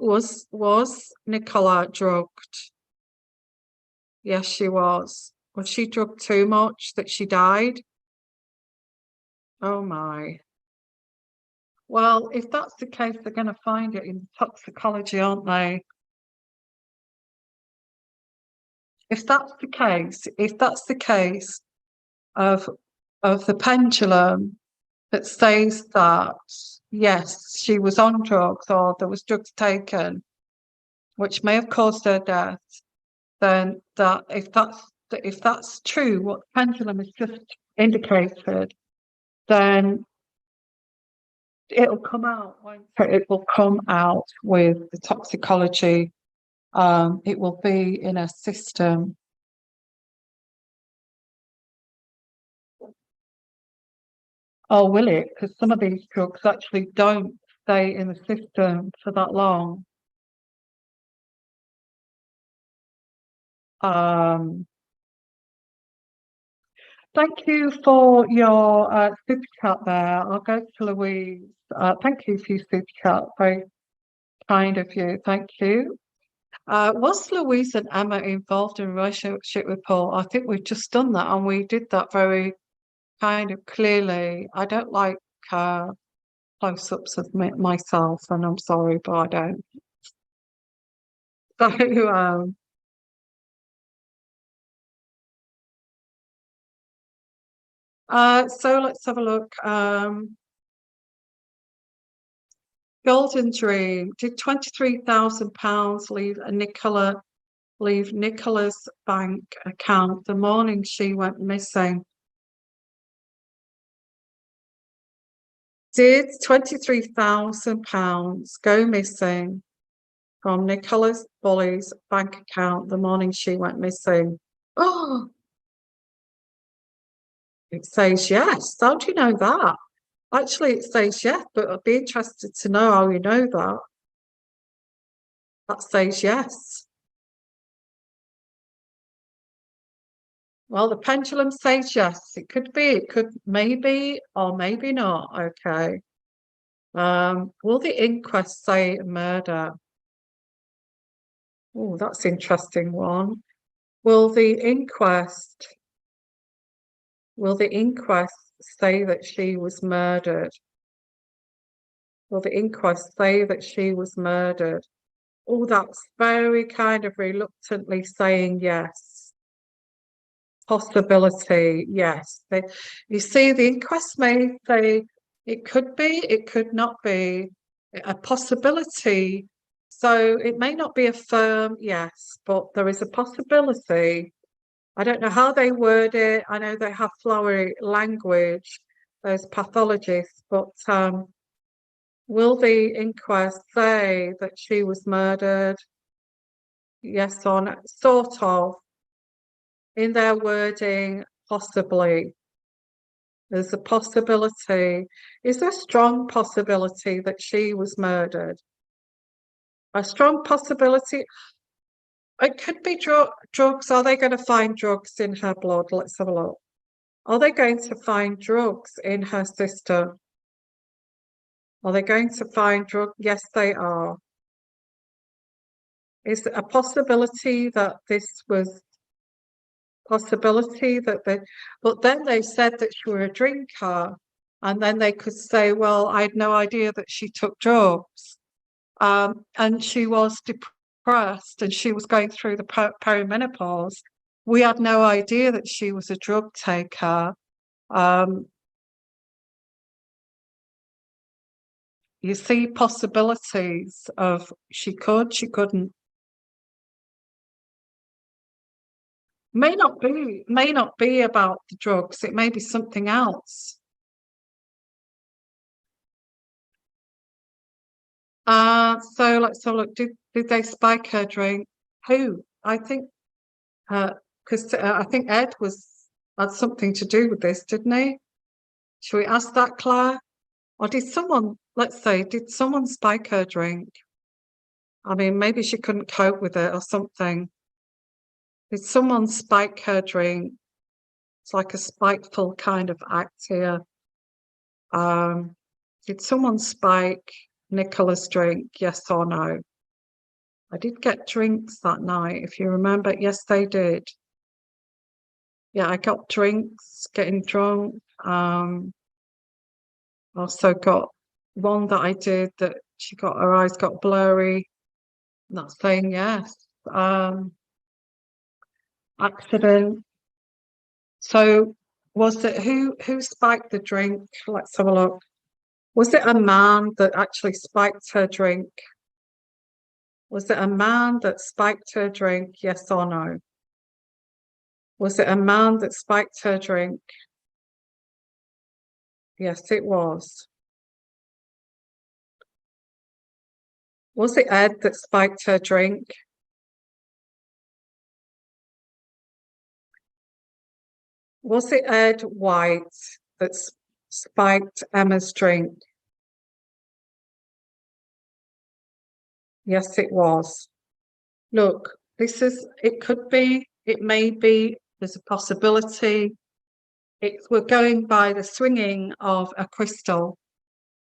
Nicola drugged? Yes, she was. Was she drugged too much that she died? Oh my. Well, if that's the case, they're going to find it in toxicology, aren't they? If that's the case of the pendulum that says that yes, she was on drugs or there was drugs taken, which may have caused her death, then if that's true, what the pendulum has just indicated, then it'll come out. It will come out with the toxicology. It will be in a system. Oh, will it? Because some of these drugs actually don't stay in the system for that long. Um, Thank you for your super chat there. I'll go to Louise. Thank you for your super chat. Very kind of you. Thank you. Was Louise and Emma involved in a relationship with Paul? I think we've just done that and we did that very kind of clearly. I don't like close-ups of myself, and I'm sorry, but I don't. So let's have a look. Golden Dream. Did £23,000 leave Nicola's bank account the morning she went missing? Did £23,000 go missing from Nicola Bulley's bank account the morning she went missing? Oh, it says yes. How do you know that? Actually, it says yes, but I'd be interested to know how you know that. That says yes. Well, the pendulum says yes. It could be, it could maybe, or maybe not. Okay. Will the inquest say murder? Oh, that's interesting one. Will the inquest say that she was murdered? Will the inquest say that she was murdered? Oh, that's very kind of reluctantly saying yes. Possibility, yes. You see, the inquest may say it could be, it could not be, a possibility. So it may not be a firm yes, but there is a possibility. I don't know how they word it. I know they have flowery language, those pathologists, but will the inquest say that she was murdered? Yes or no? Sort of. In their wording, possibly. There's a possibility. Is there a strong possibility that she was murdered? A strong possibility. It could be drugs. Are they going to find drugs in her blood? Let's have a look. Are they going to find drugs in her sister? Are they going to find drugs? Yes, they are. Is it a possibility that this was possibility that they, but then they said that she were a drinker, and then they could say, well, I had no idea that she took drugs, and she was depressed and she was going through the perimenopause. We had no idea that she was a drug taker. You see possibilities of she could, she couldn't. May not be about the drugs. It may be something else. So let's have a look. Did they spike her drink? Who? I think because I think Ed had something to do with this, didn't he? Should we ask that, Claire? Or did someone, let's say, did someone spike her drink? I mean, maybe she couldn't cope with it or something. Did someone spike her drink? It's like a spiteful kind of act here. Did someone spike Nicola's drink? Yes or no? I did get drinks that night, if you remember. Yes, they did. Yeah, I got drinks, getting drunk. Also got one that I did that she got her eyes got blurry. Not saying yes. Accident. So was it who spiked the drink? Let's have a look. Was it a man that actually spiked her drink? Was it a man that spiked her drink? Yes or no? Was it a man that spiked her drink? Yes, it was. Was it Ed that spiked her drink? Was it Ed White that spiked Emma's drink. Yes, it was. Look, it could be, it may be, there's a possibility. We're going by the swinging of a crystal.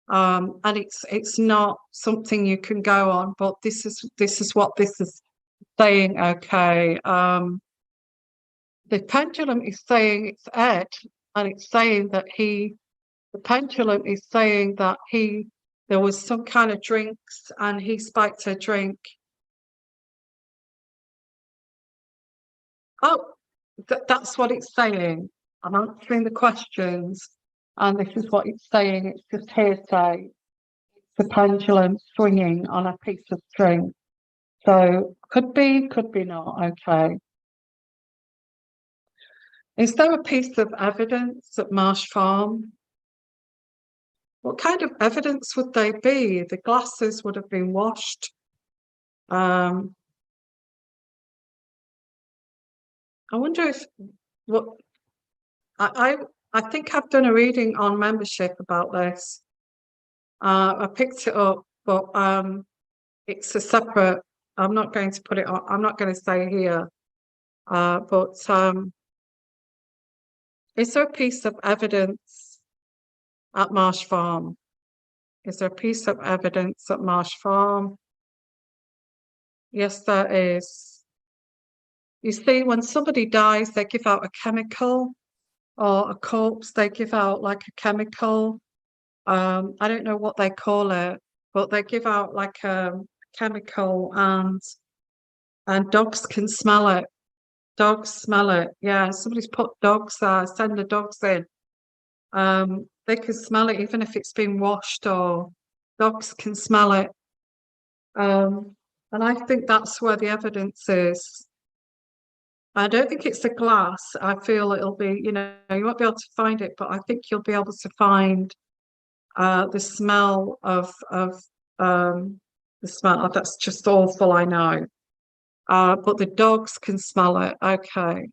And it's not something you can go on, but this is what this is saying. Okay. The pendulum is saying it's Ed, and it's saying that the pendulum is saying that there was some kind of drinks and he spiked a drink. Oh, that's what it's saying. I'm answering the questions, and this is what it's saying. It's just hearsay. It's the pendulum swinging on a piece of string. So could be not. Okay. Is there a piece of evidence at Marsh Farm? What kind of evidence would they be? The glasses would have been washed. I wonder if I think I've done a reading on membership about this. I picked it up, but it's a separate. I'm not going to put it on. I'm not going to say here. But is there a piece of evidence at Marsh Farm? Is there a piece of evidence at Marsh Farm? Yes, there is. You see, when somebody dies, they give out a chemical, or a corpse, they give out like a chemical. I don't know what they call it, but they give out like a chemical, and dogs can smell it. Dogs smell it. Yeah, somebody's put dogs there, send the dogs in. They can smell it even if it's been washed, or dogs can smell it. And I think that's where the evidence is. I don't think it's the glass. I feel it'll be, you won't be able to find it, but I think you'll be able to find the smell of the smell. That's just awful, I know. But the dogs can smell it. Okay.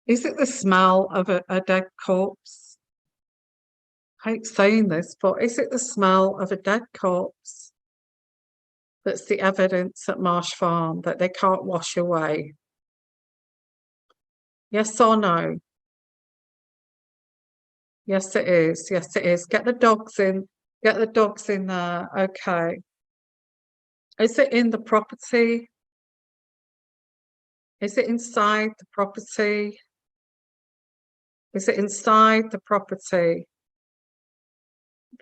Is it the smell of a dead corpse? I hate saying this, but is it the smell of a dead corpse that's the evidence at Marsh Farm that they can't wash away? Yes or no? Yes, it is. Yes, it is. Get the dogs in. Get the dogs in there. Okay. Is it in the property? Is it inside the property? Is it inside the property?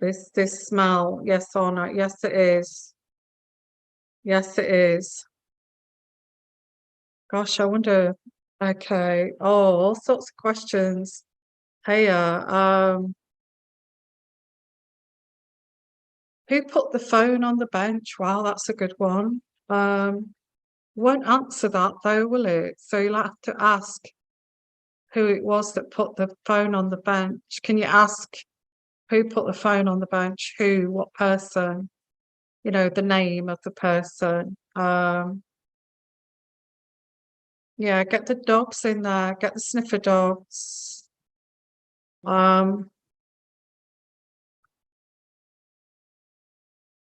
This smell, yes or no? Yes, it is. Yes, it is. Gosh, I wonder. Okay. Oh, all sorts of questions. Hey, who put the phone on the bench? Wow, that's a good one. Won't answer that though, will it? So you'll have to ask who it was that put the phone on the bench. Can you ask who put the phone on the bench? Who? What person? The name of the person. Yeah, get the dogs in there. Get the sniffer dogs.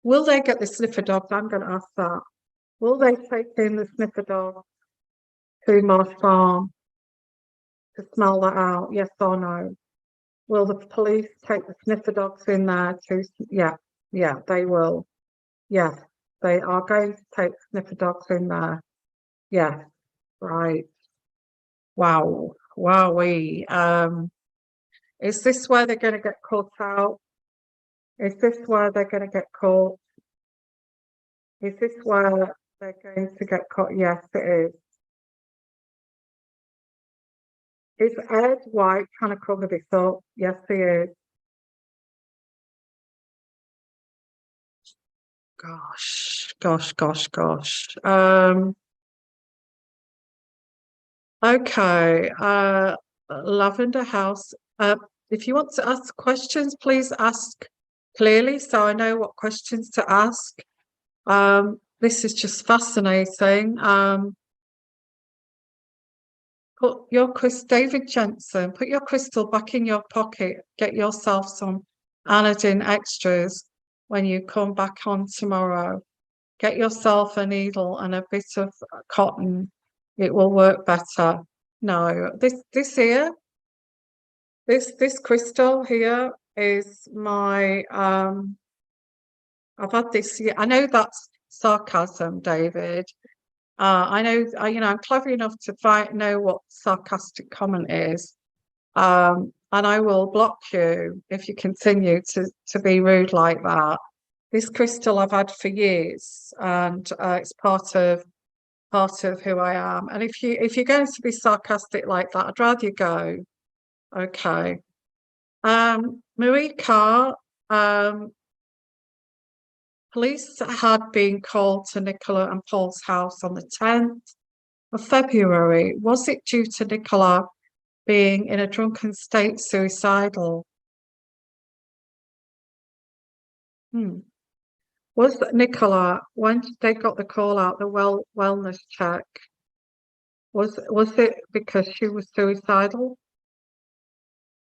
Will they get the sniffer dogs? I'm going to ask that. Will they take in the sniffer dog to Marsh Farm to smell that out? Yes or no? Will the police take the sniffer dogs in there to? Yeah, they will. Yes, they are going to take sniffer dogs in there. Yeah, right. Wow, wowee. Is this where they're going to get caught out? Is this where they're going to get caught? Is this where they're going to get caught? Yes, it is. Is Ed White trying to cover this up? Yes, he is. Gosh. Okay. Lavender House. If you want to ask questions, please ask clearly so I know what questions to ask. This is just fascinating. Put your David Jensen, put your crystal back in your pocket. Get yourself some anodyne extras when you come back on tomorrow. Get yourself a needle and a bit of cotton. It will work better. No, this here, this crystal here is my I've had this. I know that's sarcasm, David. I know, I'm clever enough to know what sarcastic comment is. And I will block you if you continue to be rude like that. This crystal I've had for years, and it's part of who I am. And if you're going to be sarcastic like that, I'd rather you go. Okay. Marie Carr, police had been called to Nicola and Paul's house on the 10th of February. Was it due to Nicola being in a drunken state suicidal? Was Nicola, when they got the call out, the wellness check, was it because she was suicidal?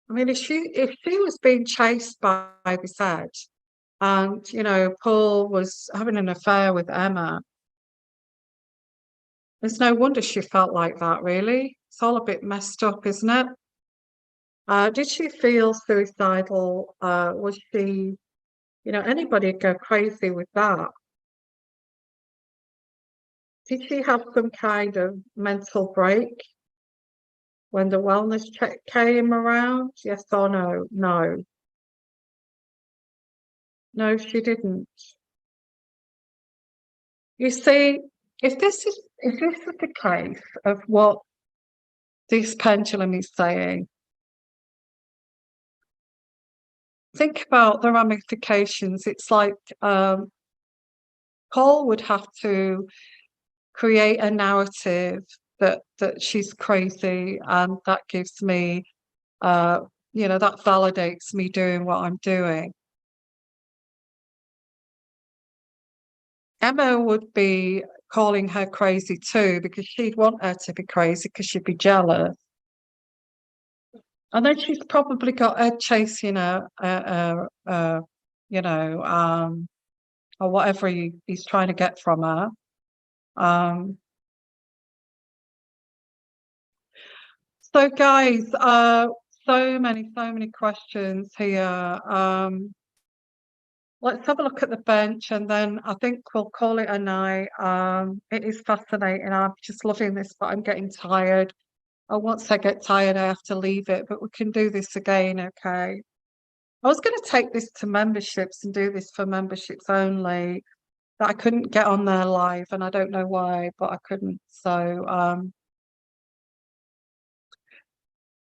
I mean, if she was being chased by Bissett, and Paul was having an affair with Emma, there's no wonder she felt like that, really. It's all a bit messed up, isn't it? Did she feel suicidal? Was she, anybody go crazy with that? Did she have some kind of mental break when the wellness check came around? Yes or no? No. No, she didn't. You see, if this is the case of what this pendulum is saying, think about the ramifications. It's like Paul would have to create a narrative that she's crazy, and that gives me that validates me doing what I'm doing. Emma would be calling her crazy too, because she'd want her to be crazy because she'd be jealous. And then she's probably got Ed chasing her, or whatever he's trying to get from her. So guys, so many questions here. Let's have a look at the bench, and then I think we'll call it a night. It is fascinating. I'm just loving this, but I'm getting tired. And once I get tired, I have to leave it, but we can do this again, okay? I was going to take this to memberships and do this for memberships only, but I couldn't get on there live, and I don't know why, but I couldn't. So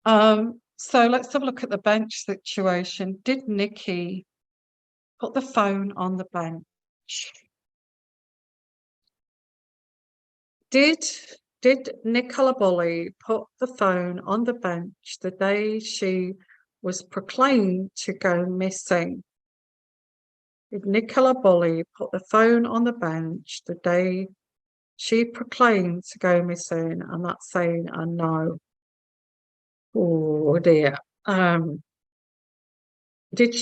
let's have a look at the bench situation. Did Nikki put the phone on the bench? Did Nicola Bulley put the phone on the bench the day she was proclaimed to go missing? Did Nicola Bulley put the phone on the bench the day she proclaimed to go missing? And that's saying a no. Oh dear. Did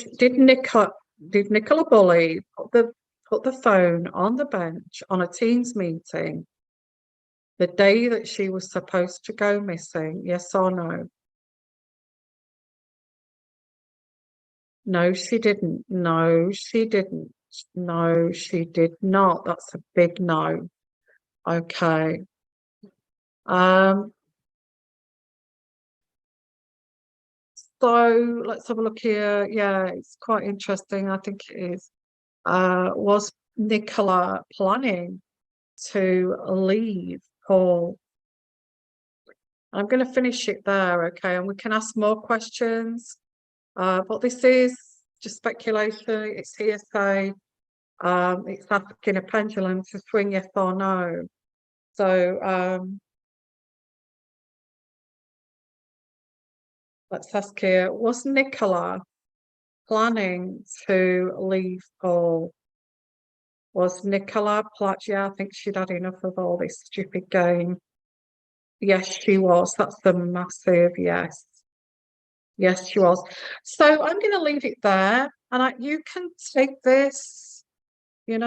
Nicola Bulley put the phone on the bench on a Teams meeting the day that she was supposed to go missing? Yes or no? No, she didn't. No, she didn't. No, she did not. That's a big no. Okay. So let's have a look here. Yeah, it's quite interesting. I think it is. Was Nicola planning to leave Paul? I'm going to finish it there, okay? And we can ask more questions. But this is just speculation. It's hearsay. It's asking a pendulum to swing yes or no. So let's ask here, was Nicola planning to leave Paul? Was Nicola, yeah, I think she'd had enough of all this stupid game. Yes, she was. That's the massive yes. Yes, she was. So I'm going to leave it there, and you can take this. You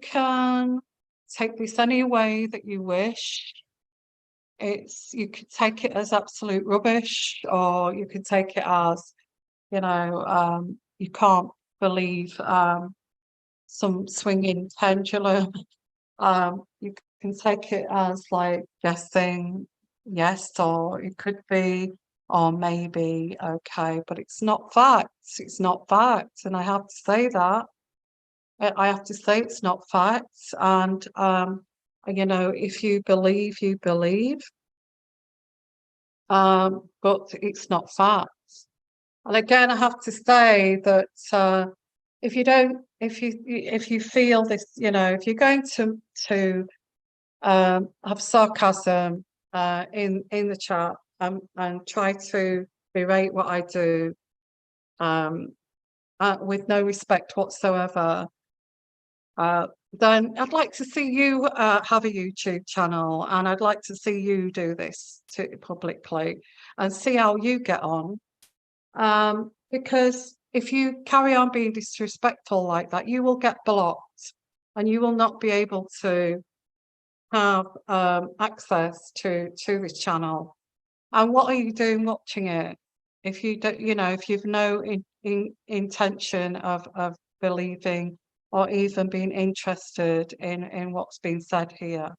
can take this any way that you wish. You could take it as absolute rubbish, or you could take it as, you can't believe some swinging pendulum. You can take it as like guessing, yes, or it could be, or maybe, okay, but it's not fact. It's not fact, and I have to say that. I have to say it's not fact, and if you believe, you believe, but it's not fact. And again, I have to say that if you feel this, if you're going to have sarcasm in the chat, and try to berate what I do with no respect whatsoever, then I'd like to see you have a YouTube channel, and I'd like to see you do this publicly and see how you get on. Because if you carry on being disrespectful like that, you will get blocked, and you will not be able to have access to this channel. And what are you doing watching it if you don't, if you've no intention of believing or even being interested in what's being said here?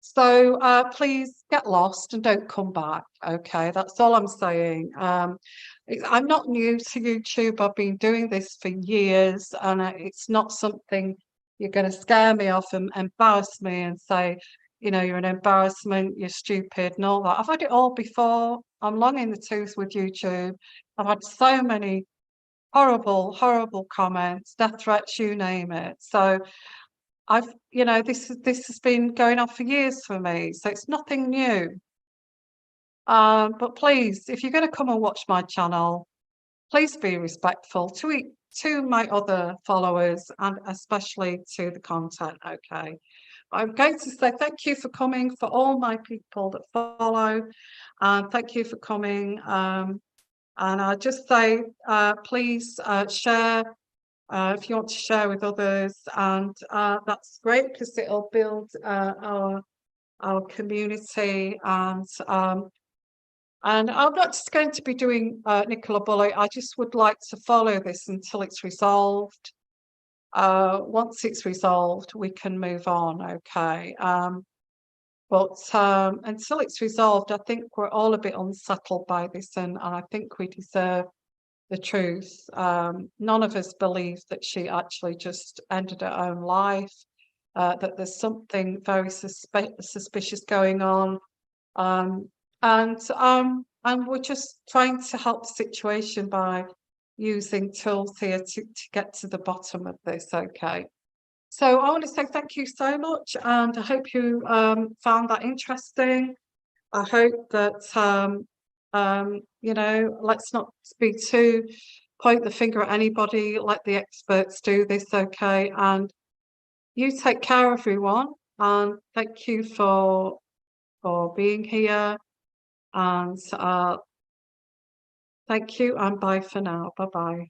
So please get lost and don't come back. Okay, that's all I'm saying. I'm not new to YouTube. I've been doing this for years, and it's not something you're going to scare me off and embarrass me and say, you're an embarrassment, you're stupid, and all that. I've had it all before. I'm long in the tooth with YouTube. I've had so many horrible, horrible comments, death threats, you name it. So this has been going on for years for me, so it's nothing new. But please, if you're going to come and watch my channel, please be respectful to my other followers, and especially to the content. Okay, I'm going to say thank you for coming, for all my people that follow, and thank you for coming. And I just say, please share. If you want to share with others, and that's great, because it'll build our community. And I'm not just going to be doing Nicola Bulley. I just would like to follow this until it's resolved. Once it's resolved, we can move on. Okay. But until it's resolved, I think we're all a bit unsettled by this, and I think we deserve the truth. None of us believe that she actually just ended her own life, that there's something very suspicious going on. And we're just trying to help the situation by using tools here to get to the bottom of this. Okay. So I want to say thank you so much, and I hope you found that interesting. I hope that let's not be too point the finger at anybody. Let the experts do this, okay? And you take care, everyone. And thank you for being here. And thank you, and bye for now. Bye bye.